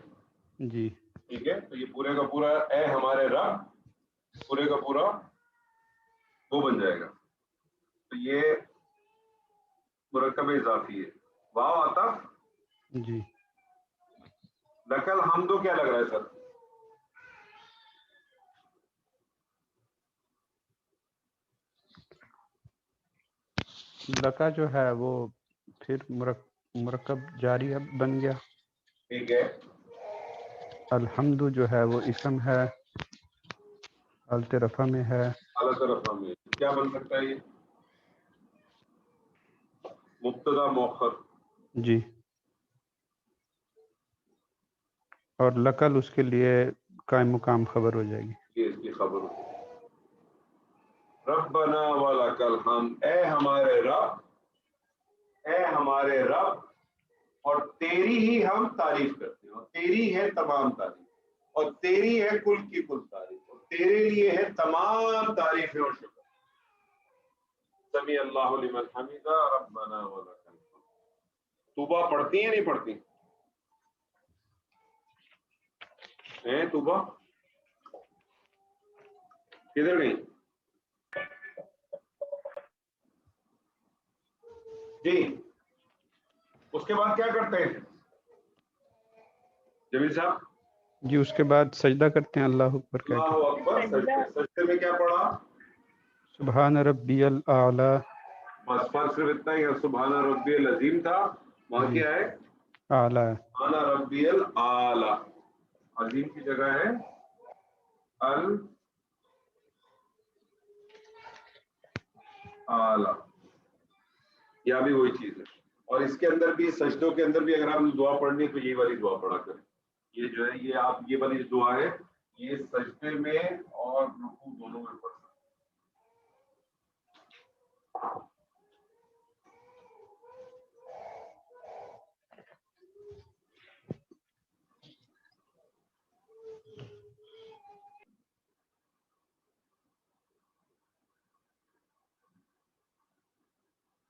جی. ٹھیک ہے. تو یہ پورے کا پورا اے ہمارے رب، پورے کا پورا وہ بن جائے گا. تو یہ مرکب اضافی ہے. واو عطف. جی. لکل حمدو کیا لگ رہا ہے سر؟ لکا جو ہے وہ پھر مرکب جاری بن گیا. ٹھیک ہے. الحمد جو ہے وہ اسم ہے، حالت رفع میں ہے. اعلیٰ طرف میں کیا بن سکتا ہے؟ یہ مبتدا مؤخر. جی. اور لکل اس کے لیے قائم مقام خبر ہو جائے گی. یہ اس کی خبر ہو. ربنا ولک الحمد، اے ہمارے رب، اے ہمارے رب، اور تیری ہی ہم تعریف کرتے ہیں، اور تیری ہے تمام تعریف، اور تیری ہے کل کی کل تعریف، اور تیرے لیے ہے تمام تعریفیں اور شکر. سمیع اللہ لمن حمدہ ربنا ولک الحمد. توبہ پڑھتی ہیں نہیں پڑھتی ہیں؟ توبہ کدھر گئی؟ جی. اس کے بعد کیا کرتے ہیں جمیل صاحب؟ جی اس کے بعد سجدہ کرتے ہیں اللہ اکبر کہہ اللہ کے. اکبر. سجدے میں کیا پڑھا؟ سبحان ربی الاعلی. بس فرق صرف اتنا ہی ہے، سبحان ربی العظیم تھا، وہاں جی. کیا ہے؟ اعلی. سبحان ربی الاعلی. عظیم کی جگہ ہے الاعلی. یا بھی وہی چیز ہے. اور اس کے اندر بھی سجدوں کے اندر بھی اگر آپ نے دعا پڑھنی ہے تو یہی والی دعا پڑھا کریں. یہ جو ہے یہ آپ یہ والی دعا ہے یہ سجدے میں اور رکوع دونوں میں پڑھ سکتے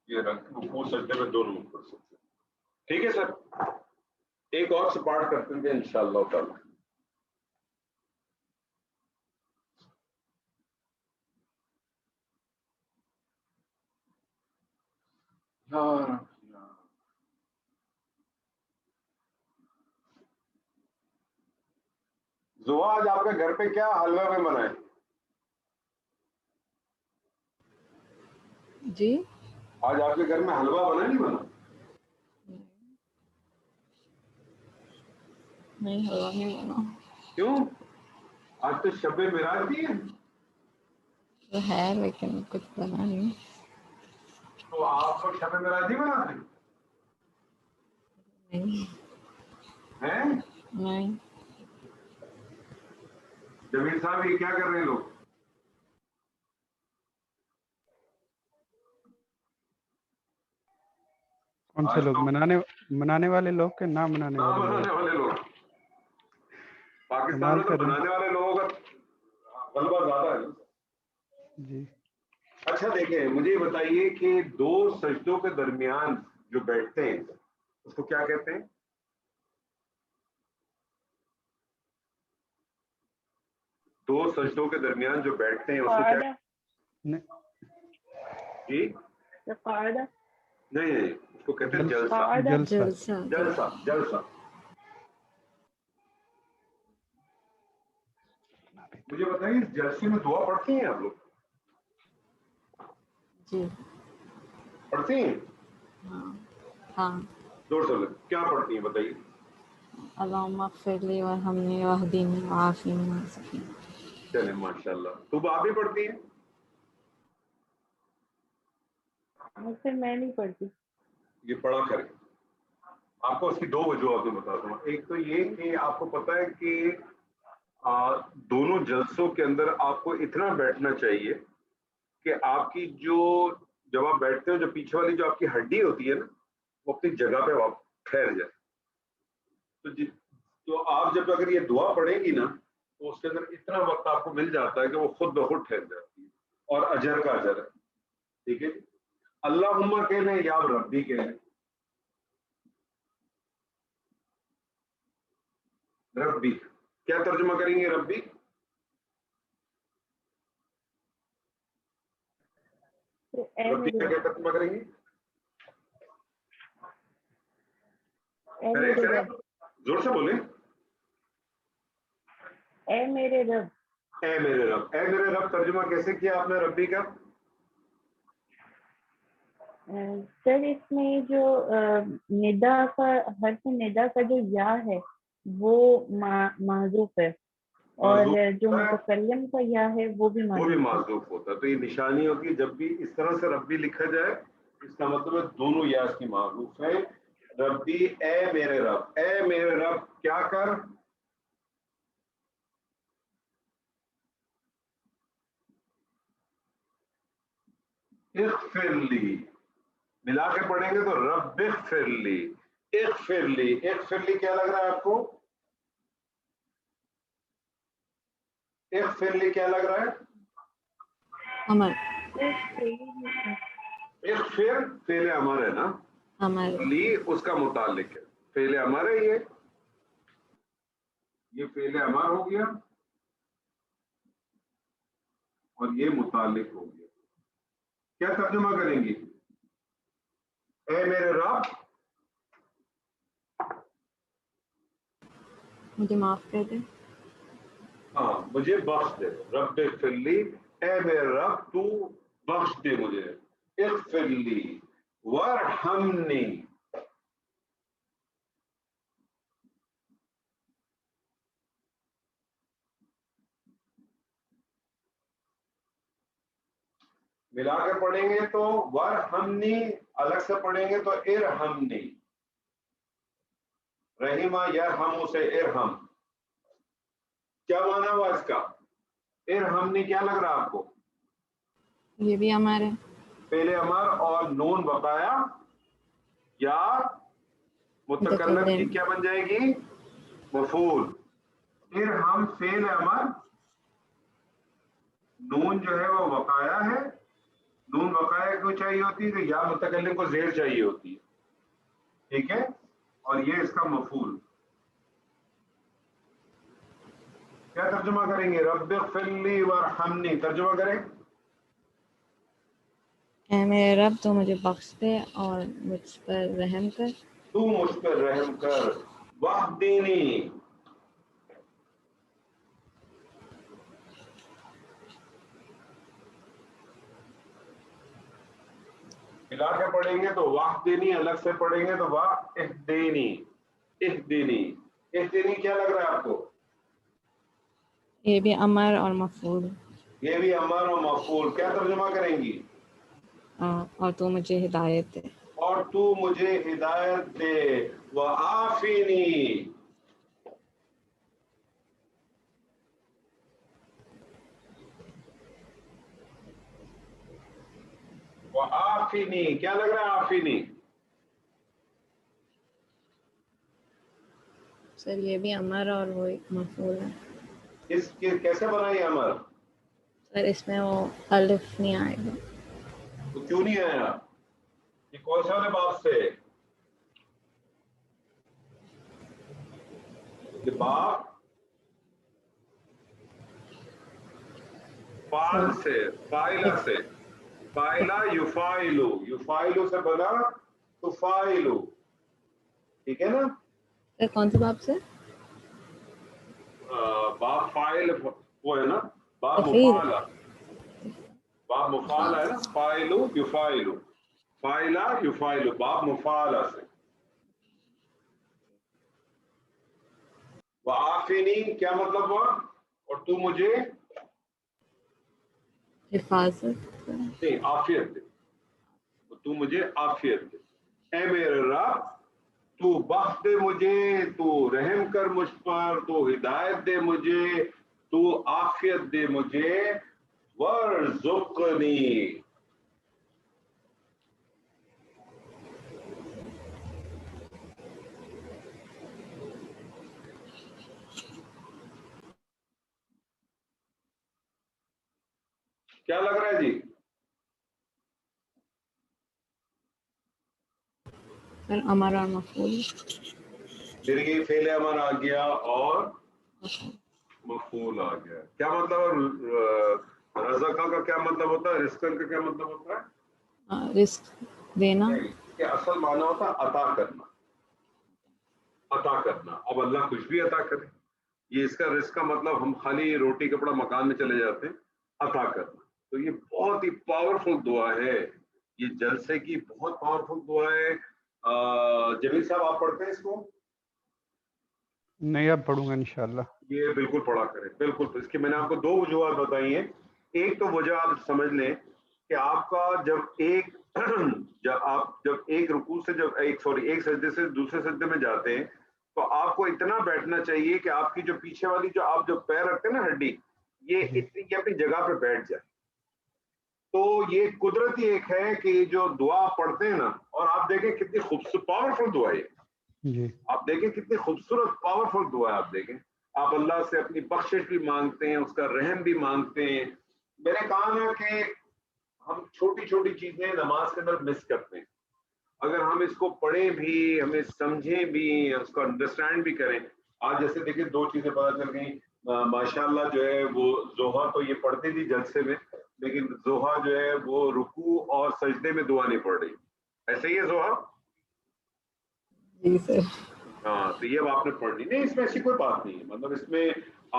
یہ رکوع سجدے میں دونوں میں پڑھ سکتے ہیں. ٹھیک ہے سر, ایک اور سے پارٹ کرتے ہیں انشاءاللہ تعالی. زوا آج آپ کے گھر پہ کیا حلوہ میں بنا ہے؟ جی آج آپ کے گھر میں حلوہ بنا نہیں بنا؟ نہیں حلوہ نہیں بنا. کیوں؟ آج تو شب معراج بھی ہے. تو ہے لیکن کچھ بنا نہیں. تو آپ کو شب معراج نہیں بناتے نہیں ہیں؟ نہیں جمیل صاحب یہ کیا کر رہے ہیں لوگ؟ کون سے لوگ؟ منانے والے لوگ کے نہ منانے نہ والے لوگ بنانے والے لوگ. پاکستان کمال میں تو کر رہے ہیں. بنانے والے لوگوں کا غلبہ زیادہ ہے. جی اچھا دیکھیں مجھے یہ بتائیے کہ دو سجدوں کے درمیان جو بیٹھتے ہیں اس کو کیا کہتے ہیں؟ دو سجدوں کے درمیان جو بیٹھتے ہیں اس کو کیا نہیں، جی نہیں اس کو کہتے ہیں جلسہ. جلسہ جلسہ جلسہ. مجھے بتائیے جلسے میں دعا پڑھتی ہیں آپ لوگ؟ جی پڑھتی ہیں؟ ہاں ہاں. زور سے کیا پڑھتی ہیں بتائیے؟ اللہم اغفر لی وارحمنی واہدنی وعافنی وارزقنی. چلیں ماشاء اللہ. تو آپ بھی پڑھتی ہیں؟ پھر میں نہیں پڑھتی. یہ پڑھا کریں. آپ کو اس کی دو وجوہات میں بتاتا ہوں. ایک تو یہ کہ آپ کو پتا ہے کہ دونوں جلسوں کے اندر آپ کو اتنا بیٹھنا چاہیے کہ آپ کی جب آپ بیٹھتے ہو جو پیچھے والی جو آپ کی ہڈی ہوتی ہے نا وہ اپنی جگہ پہ ٹھہر جائے. تو آپ جب اگر یہ دعا پڑھیں گی نا تو اس کے اندر اتنا وقت آپ کو مل جاتا ہے کہ وہ خود بخود ٹھہر جاتی ہے اور اجر کا اجر ہے. ٹھیک ہے. اللہم کہہ لیں یا ربی کہہ لیں. ربی کیا ترجمہ کریں گے؟ ربی ربی کا کیا ترجمہ کریں گے؟ زور سے بولیں. اے میرے رب. اے میرے رب. اے میرے رب ترجمہ کیسے کیا آپ نے ربی کا؟ سر اس میں جو ندا کا حرف ندا کا جو یا ہے وہ محذوف ہے اور جو متکلم کا یا ہے وہ بھی محذوف ہوتا ہے. تو یہ نشانی ہوتی ہے جب بھی اس طرح سے ربی لکھا جائے اس کا مطلب ہے دونوں یا اس کی محذوف ہے. ربی اے میرے رب. اے میرے رب کیا کر؟ اغفر لی. ملا کے پڑھیں گے تو رب اغفر لی. اغفر لی. اغفر لی کیا لگ رہا ہے آپ کو؟ اغفر لی کیا لگ رہا ہے؟ امر. اغفر فعل امر ہے نا. امر لی اس کا متعلق ہے. فعل امر ہے یہ فعل امر ہو گیا اور یہ متعلق ہو گیا. کیا ترجمہ کریں گے؟ اے میرے رب مجھے معاف کر دے. ہاں مجھے بخش دے. رب اغفر لی. اے میرے رب تو بخش دے مجھے. اغفر لی وارحمنی. ملا کے پڑھیں گے تو وارحمنی. الگ سے پڑھیں گے تو ارحمنی. رحیمہ یرحم سے ارحم. کیا مانا ہوا اس کا؟ ارحمنی کیا لگ رہا آپ کو؟ یہ بھی امر ہے. فعل امر اور نون بقایا یا متکلم کی کیا بن جائے گی؟ مفعول. ارحم فعل امر، نون جو ہے وہ بقایا ہے. نون بقایا کو چاہیے ہوتی ہے کہ یا متکلم کو زیر چاہیے ہوتی ہے. ٹھیک ہے، اور یہ اس کا مفعول. کیا ترجمہ کریں گے؟ رب اغفر لی وارحمنی، ترجمہ کریں. اے میرے رب تو مجھے بخش دے اور مجھ پر رحم کر. تو مجھ پر رحم کر. واہدینی، ملا کے پڑھیں گے تو واہدینی، الگ سے پڑھیں گے تو واہدینی. اہدینی، اہدینی کیا لگ رہا ہے آپ کو؟ یہ بھی امر اور مفعول. یہ بھی امر و مفعول. کیا ترجمہ کریں گی؟ اور تو مجھے ہدایت دے. اور تو مجھے ہدایت دے. وعافینی، وعافینی کیا لگ رہا ہے؟ آفینی سر یہ بھی امر اور وہ مفعول ہے. اس کے کیسے بنائی امر؟ سر اس میں وہ الف نہیں آئے گا. تو کیوں نہیں آیا؟ یہ کون سا والے باب سے؟ یہ باب فعل سے، فائلہ سے. فائلہ یفائلو، یفائلو سے بنا تفائلو. ٹھیک ہے نا؟ سر کون سے باب سے؟ باب فائل وہ ہے نا، باب تفعیل. مفعلہ. باب مفعلہ ہے نا، فائلو یفائلو، فائلہ یفائلو، باب مفعلہ سے. وعافینی کیا مطلب ہوا؟ اور تو مجھے حفاظت. نہیں عافیت دے، تو مجھے عافیت دے. اے میرے رب تو بخش دے مجھے، تو رحم کر مجھ پر، تو ہدایت دے مجھے، تو عافیت دے مجھے. وارزقنی، کیا لگ رہا ہے جی؟ سر امر اور مفعول. پھر یہ فعل امر آ گیا اور مفعول آ گیا. کیا مطلب؟ رزقہ کا کیا مطلب ہوتا ہے؟ رزقن کا کیا مطلب ہوتا ہے؟ رزق دینا. نہیں، کہ اصل معنی ہوتا ہے عطا کرنا. عطا کرنا. اب اللہ کچھ بھی عطا کرے. یہ اس کا رزق کا مطلب ہم خالی روٹی کپڑا مکان میں چلے جاتے ہیں. عطا کرنا تو یہ بہت ہی پاورفل دعا ہے. یہ جلسے کی بہت پاورفل دعا ہے. جمیل صاحب آپ پڑھتے ہیں اس کو؟ نہیں اب پڑھوں گا انشاءاللہ. یہ بالکل پڑھا کریں، بالکل. اس کی میں نے آپ کو دو وجوہات بتائی ہیں. ایک تو وجہ آپ سمجھ لیں کہ آپ کا جب ایک رکوع سے ایک سجدے سے دوسرے سجدے میں جاتے ہیں تو آپ کو اتنا بیٹھنا چاہیے کہ آپ کی جو پیچھے والی جو آپ جو پیر رکھتے ہیں نا ہڈی، یہ جی. اتنی کہ اپنی جگہ پہ بیٹھ جائے. تو یہ قدرتی ایک ہے کہ یہ جو دعا آپ پڑھتے ہیں نا، اور آپ دیکھیں کتنی خوبصورت پاورفل دعا ہے. جی آپ دیکھیں کتنی خوبصورت پاورفل دعا ہے. آپ دیکھیں آپ اللہ سے اپنی بخشش بھی مانگتے ہیں، اس کا رحم بھی مانگتے ہیں. میں نے کہا نا کہ ہم چھوٹی چھوٹی چیزیں نماز کے اندر مس کرتے ہیں. اگر ہم اس کو پڑھیں بھی، ہمیں سمجھیں بھی، اس کو انڈرسٹینڈ بھی کریں. آج جیسے دیکھیں دو چیزیں پتہ چل گئیں. ماشاءاللہ جو ہے وہ زوحہ تو یہ پڑھتی تھی جلسے میں، لیکن زوحہ جو ہے وہ رکوع اور سجدے میں دعا نہیں پڑھ رہی. ایسے ہی ہے زوحہ؟ جی سر. ہاں تو یہ اب آپ نے پڑھنی نہیں. اس میں ایسی کوئی بات نہیں ہے. مطلب اس میں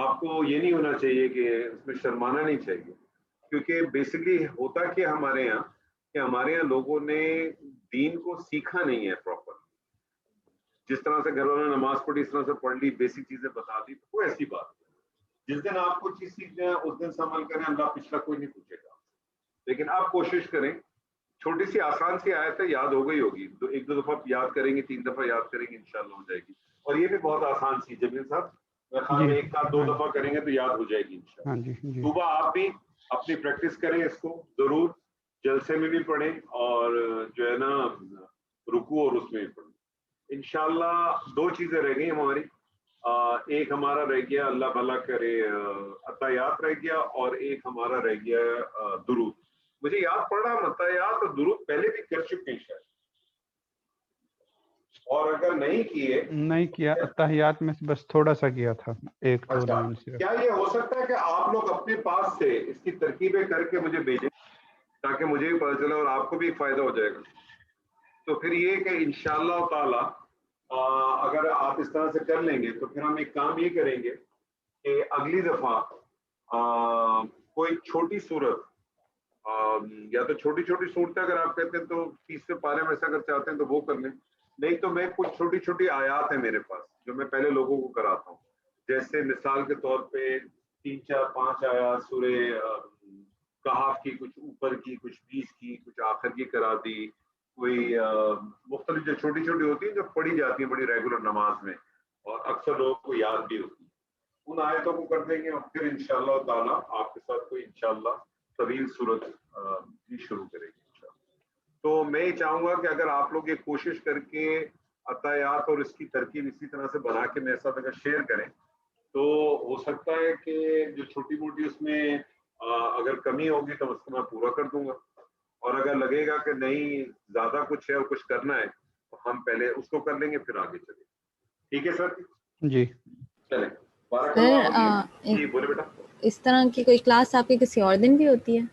آپ کو یہ نہیں ہونا چاہیے کہ اس میں شرمانا نہیں چاہیے، کیونکہ بیسکلی ہوتا کہ ہمارے یہاں لوگوں نے دین کو سیکھا نہیں ہے پراپر. جس طرح سے گھر والوں نے نماز پڑھی اس طرح سے پڑھ لی، بیسک چیزیں بتا دی، تو کوئی ایسی بات نہیں. جس دن آپ کو چیز سیکھ جائیں اس دن سے عمل کریں، اللہ پچھلا کوئی نہیں پوچھے گا. لیکن آپ کوشش کریں. چھوٹی سی آسان سی آیت ہے، یاد ہو گئی ہوگی، ایک دو دفعہ یاد کریں گے، 3 دفعہ یاد کریں گے، انشاءاللہ ہو جائے گی. اور یہ بھی بہت آسان سی. جمیل صاحب میرے خیال میں جی 1 ساتھ 2 دفعہ کریں گے تو یاد ہو جائے گی انشاءاللہ. ہاں جی جی صبح آپ بھی اپنی پریکٹس کریں اس کو ضرور, جلسے میں بھی پڑھیں اور جو ہے نا رکوع اور اس میں بھی پڑھیں انشاءاللہ. 2 چیزیں رہ گئی ہماری. ایک ہمارا رہ گیا اللہ بھلا کرے عطایات رہ گیا, اور ایک ہمارا رہ گیا درود. مجھے یاد پڑ رہا عطایات اور درود پہلے بھی کر چکے ہیں شاید, اور اگر نہیں کیے نہیں کیا, تحیات میں بس تھوڑا سا کیا تھا, 1-2 اچھا, لائن صرف. کیا یہ ہو سکتا ہے کہ آپ لوگ اپنے پاس سے اس کی ترکیبیں کر کے مجھے بھیجیں تاکہ مجھے بھی پتہ چلے اور آپ کو بھی فائدہ ہو جائے گا. تو پھر یہ کہ انشاءاللہ تعالی اگر آپ اس طرح سے کر لیں گے تو پھر ہم ایک کام یہ کریں گے کہ اگلی دفعہ کوئی چھوٹی صورت, یا تو چھوٹی چھوٹی صورتیں اگر آپ کہتے ہیں تو 30 پارے میں سے اگر چاہتے ہیں تو وہ کر لیں, نہیں تو میں کچھ چھوٹی چھوٹی آیات ہیں میرے پاس جو میں پہلے لوگوں کو کراتا ہوں. جیسے مثال کے طور پہ 3-4-5 آیات سورہ کہف کی, کچھ اوپر کی, کچھ بیچ کی, کچھ آخر کی کرا دی, کوئی مختلف جو چھوٹی چھوٹی ہوتی ہیں جو پڑھی جاتی ہیں بڑی ریگولر نماز میں اور اکثر لوگوں کو یاد بھی ہوتی ہیں, ان آیتوں کو کر دیں گے. اور پھر انشاءاللہ تعالی آپ کے ساتھ کوئی انشاءاللہ طویل صورت بھی شروع کریں گے انشاءاللہ. تو میں یہ چاہوں گا کہ اگر آپ لوگ یہ کوشش کر کے عطایات اور اس کی ترکیب اسی طرح سے بنا کے میرے ساتھ اگر شیئر کریں تو ہو سکتا ہے کہ جو چھوٹی موٹی اس میں اگر کمی ہوگی تو اس کو میں پورا کر دوں گا, اور اگر لگے گا کہ نہیں زیادہ کچھ ہے اور کچھ کرنا ہے تو ہم پہلے اس کو کر لیں گے پھر آگے چلیں. ٹھیک ہے سر؟ جی چلیں. بارک سر اللہ فیک. جی بولے بیٹا. اس طرح کی کوئی کلاس آپ کی کسی اور دن بھی ہوتی ہے؟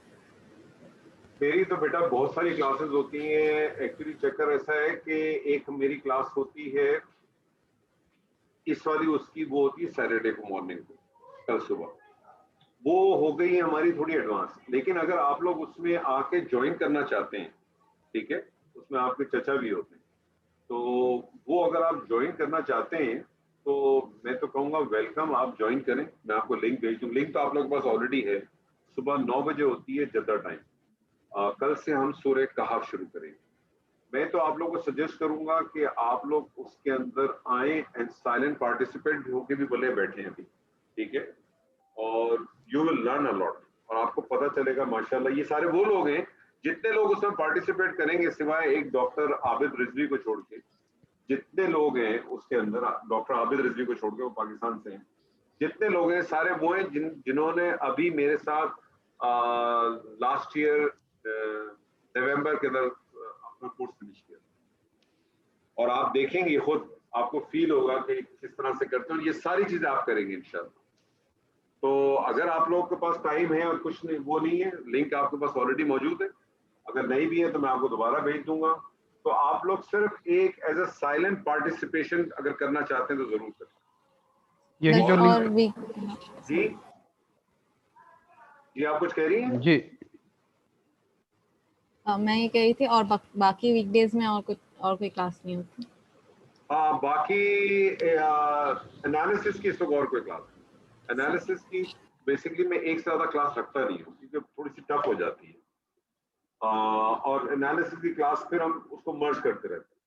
میری تو بیٹا بہت ساری کلاسز ہوتی ہیں. ایکچولی چکر ایسا ہے کہ ایک میری کلاس ہوتی ہے اس والی, اس کی وہ ہوتی ہے سیٹرڈے کو مارننگ کو, کل صبح. وہ ہو گئی ہے ہماری تھوڑی ایڈوانس, لیکن اگر آپ لوگ اس میں آ کے جوائن کرنا چاہتے ہیں, ٹھیک ہے, اس میں آپ کے چچا بھی ہوتے ہیں, تو وہ اگر آپ جوائن کرنا چاہتے ہیں تو میں تو کہوں گا ویلکم, آپ جوائن کریں. میں آپ کو لنک بھیج دوں. لنک تو آپ لوگوں کے پاس آلریڈی ہے. صبح 9 بجے ہوتی ہے جدہ ٹائم. کل سے ہم سورہ کہف شروع کریں گے. میں تو آپ لوگوں کو سجیسٹ کروں گا کہ آپ لوگ اس کے اندر آئیں اینڈ سائلنٹ پارٹیسپینٹ ہو کے بھی بھلے بیٹھے ہیں ابھی, ٹھیک ہے, اور یو ول لرن اے لاٹ, اور آپ کو پتہ چلے گا ماشاءاللہ. یہ سارے وہ لوگ ہیں جتنے لوگ اس میں پارٹیسپیٹ کریں گے سوائے ایک ڈاکٹر عابد رضوی کو چھوڑ کے, جتنے لوگ ہیں اس کے اندر, ڈاکٹر عابد رضوی کو چھوڑ کے, وہ پاکستان سے ہیں, جتنے لوگ ہیں سارے وہ ہیں جنہوں نے ابھی میرے ساتھ لاسٹ ایئر نومبر کے اندر اپنا کورس فنش کیا. اور آپ دیکھیں گے خود, آپ کو فیل ہوگا کہ کس طرح سے کرتے ہیں, اور یہ ساری چیزیں آپ کریں گے انشاءاللہ. تو اگر آپ لوگوں کے پاس ٹائم ہے اور کچھ نہیں, وہ نہیں ہے, لنک آپ کے پاس آلریڈی موجود ہے. اگر نہیں بھی ہے تو میں آپ کو دوبارہ بھیج دوں گا. تو آپ لوگ صرف ایک ایز اے سائلنٹ پارٹیسپیشن اگر کرنا چاہتے ہیں تو ضرور کریں. یہی جو اور لنک. بھی جی جی آپ کچھ کہہ رہی ہیں؟ جی میں یہ کہہ رہی تھی, اور باقی ویک ڈیز میں اور کوئی کلاس نہیں ہوتی؟ ہاں, باقی انالیسس کی اس وقت اور کوئی کلاس نہیں. انالیسس کی بیسکلی میں ایک سے زیادہ کلاس رکھتا نہیں ہوں کیونکہ تھوڑی سی ٹف ہو جاتی ہے, اور انالیسس کی کلاس پھر ہم اس کو مرج کرتے رہتے ہیں.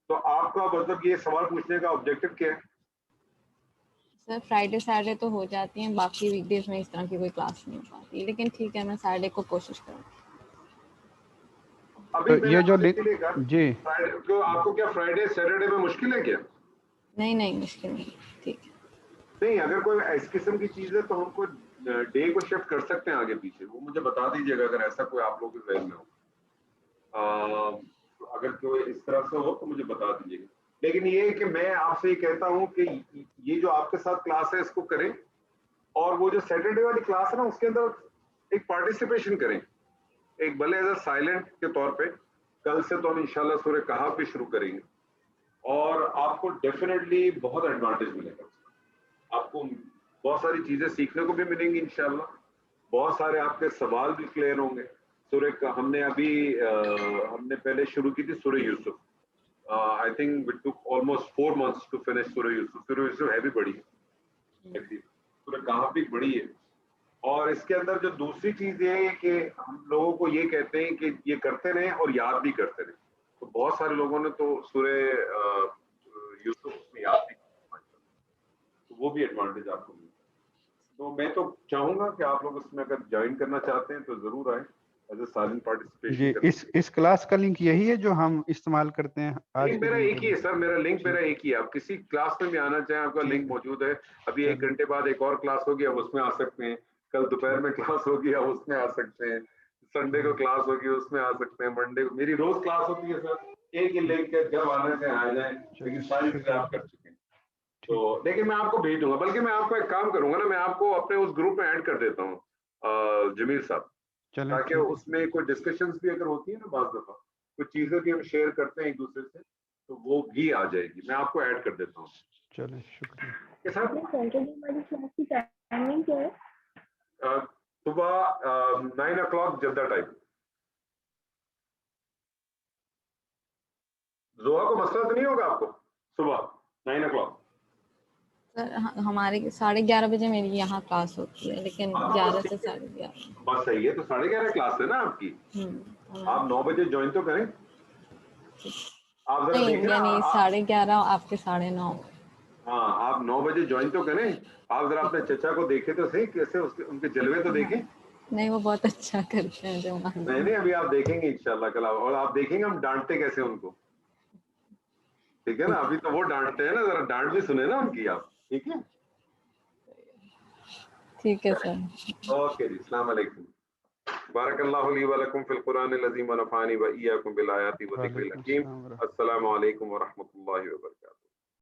تو آپ کا مطلب یہ سوال پوچھنے کا آبجیکٹو کیا ہے؟ سر فرائیڈے سیٹرڈے تو ہو جاتی ہیں, باقی ویک ڈیز میں اس طرح کی کوئی کلاس نہیں ہو پاتی, لیکن ٹھیک ہے میں سیٹرڈے کو کوشش کروں گی. ابھی میں نے یہ جو آپ سے لنک, لے کر جی آپ کو کیا فرائیڈے سیٹرڈے میں مشکل ہے کیا؟ نہیں مشکل نہیں, ٹھیک ہے. نہیں, اگر کوئی اس قسم کی چیز ہے تو ہم کو ڈے کو شفٹ کر سکتے ہیں آگے پیچھے, وہ مجھے بتا دیجیے گا اگر ایسا کوئی آپ لوگوں کے ذہن میں ہو. اگر کوئی اس طرح سے ہو تو مجھے بتا دیجیے گا. لیکن یہ کہ میں آپ سے یہ کہتا ہوں کہ یہ جو آپ کے ساتھ کلاس ہے اس کو کریں, اور وہ جو سیٹرڈے والی کلاس ہے نا اس کے اندر ایک پارٹیسپیشن کریں, ایک بھلے ایز اے سائلنٹ کے طور پہ. کل سے تو ہم انشاءاللہ سورہ کہف بھی شروع کریں گے, اور آپ کو ڈیفینیٹلی بہت ایڈوانٹیج ملے گا. آپ کو بہت ساری چیزیں سیکھنے کو بھی ملیں گی انشاءاللہ, بہت سارے آپ کے سوال بھی کلیئر ہوں گے. ہم نے پہلے شروع کی تھی سورہ یوسف. I think it took almost 4 months to finish سورہ یوسف. سورہ یوسف ہے بھی بڑی ہے, سورہ کہف بھی بڑی ہے. اور اس کے اندر جو دوسری چیز یہ ہے کہ ہم لوگوں کو یہ کہتے ہیں کہ یہ کرتے رہیں اور یاد بھی کرتے رہیں. تو بہت سارے لوگوں نے تو سورہ یوسف میں یاد بھی کیا, وہ بھی ایڈوانٹیج آپ کو ملتا ہے. تو میں تو چاہوں گا کہ آپ لوگ اس میں اگر جوائن کرنا چاہتے ہیں تو ضرور آئیں ایز اے سائلنٹ پارٹیسپیشن. جی اس کلاس کا لنک یہی ہے جو ہم استعمال کرتے ہیں آج لنک کے میرا دن ایک کے ہی ہے لیے؟ سر, میرا لنک میرا ایک ہی ہے. آپ کسی کلاس میں بھی آنا چاہیں آپ کا لنک موجود ہے. ابھی 1 گھنٹے بعد ایک اور کلاس ہوگی, آپ اس میں آ سکتے ہیں. کل دوپہر میں کلاس ہوگی, آپ اس میں آ سکتے ہیں. سنڈے کو کلاس ہوگی, اس میں آ سکتے ہیں. منڈے کو میری روز کلاس ہوتی ہے سر. ایک ہی لنک ہے, جب آنا چاہیں آ جائیں, لیکن ساری چیزیں آپ کر چکے ہیں. تو لیکن میں آپ کو بھیج دوں گا, بلکہ میں آپ کو ایک کام کروں گا نا, میں آپ کو اپنے اس گروپ میں ایڈ کر دیتا ہوں جمیل صاحب, چلیں تاکہ اس میں کوئی ڈسکشنز بھی اگر ہوتی ہے نا بعض دفعہ کچھ چیزیں بھی ہم شیئر کرتے ہیں ایک دوسرے سے, تو وہ بھی آ جائے گی. میں آپ کو ایڈ کر دیتا ہوں. چلیں شکریہ. کہ صاحب سیٹرڈے والی کلاس کی ٹائمنگ کیا ہے؟ صبح 9 o'clock جدہ ٹائم. زوہا کو مسئلہ تو نہیں ہوگا آپ کو صبح 9 o'clock؟ سر ہمارے 11:30 بجے میری یہاں کلاس ہوتی ہے, لیکن 11 سے 11:30. بس صحیح ہے, تو 11:30 کلاس ہے نا آپ کی. آپ 9 بجے جوائن تو کریں. آپ ذرا نہیں, دیکھیں یعنی 11:30 آپ کے 9:30. ہاں, آپ 9 بجے جوائن تو کریں. آپ ذرا اپنے چچا کو دیکھیں تو صحیح, کیسے ان کے جلوے تو دیکھیں. نہیں, وہ بہت اچھا کرتے ہیں جو نہیں ابھی آپ دیکھیں گے انشاءاللہ کل, اور آپ دیکھیں گے ہم ڈانٹتے کیسے ان کو. ٹھیک ہے نا, ابھی تو وہ ڈانٹتے ہیں نا, ذرا ڈانٹ بھی سنیں نا ان کی آپ. ٹھیک ہے, ٹھیک ہے سر. اوکے جی, السلام علیکم. بارک اللہ لی و لکم فی القرآن العظیم ونفعنی و ایاکم بالآیات و ذکر وعلیکم الحکیم. السلام ورحمۃ اللہ. السلام علیکم ورحمۃ اللہ وبرکاتہ.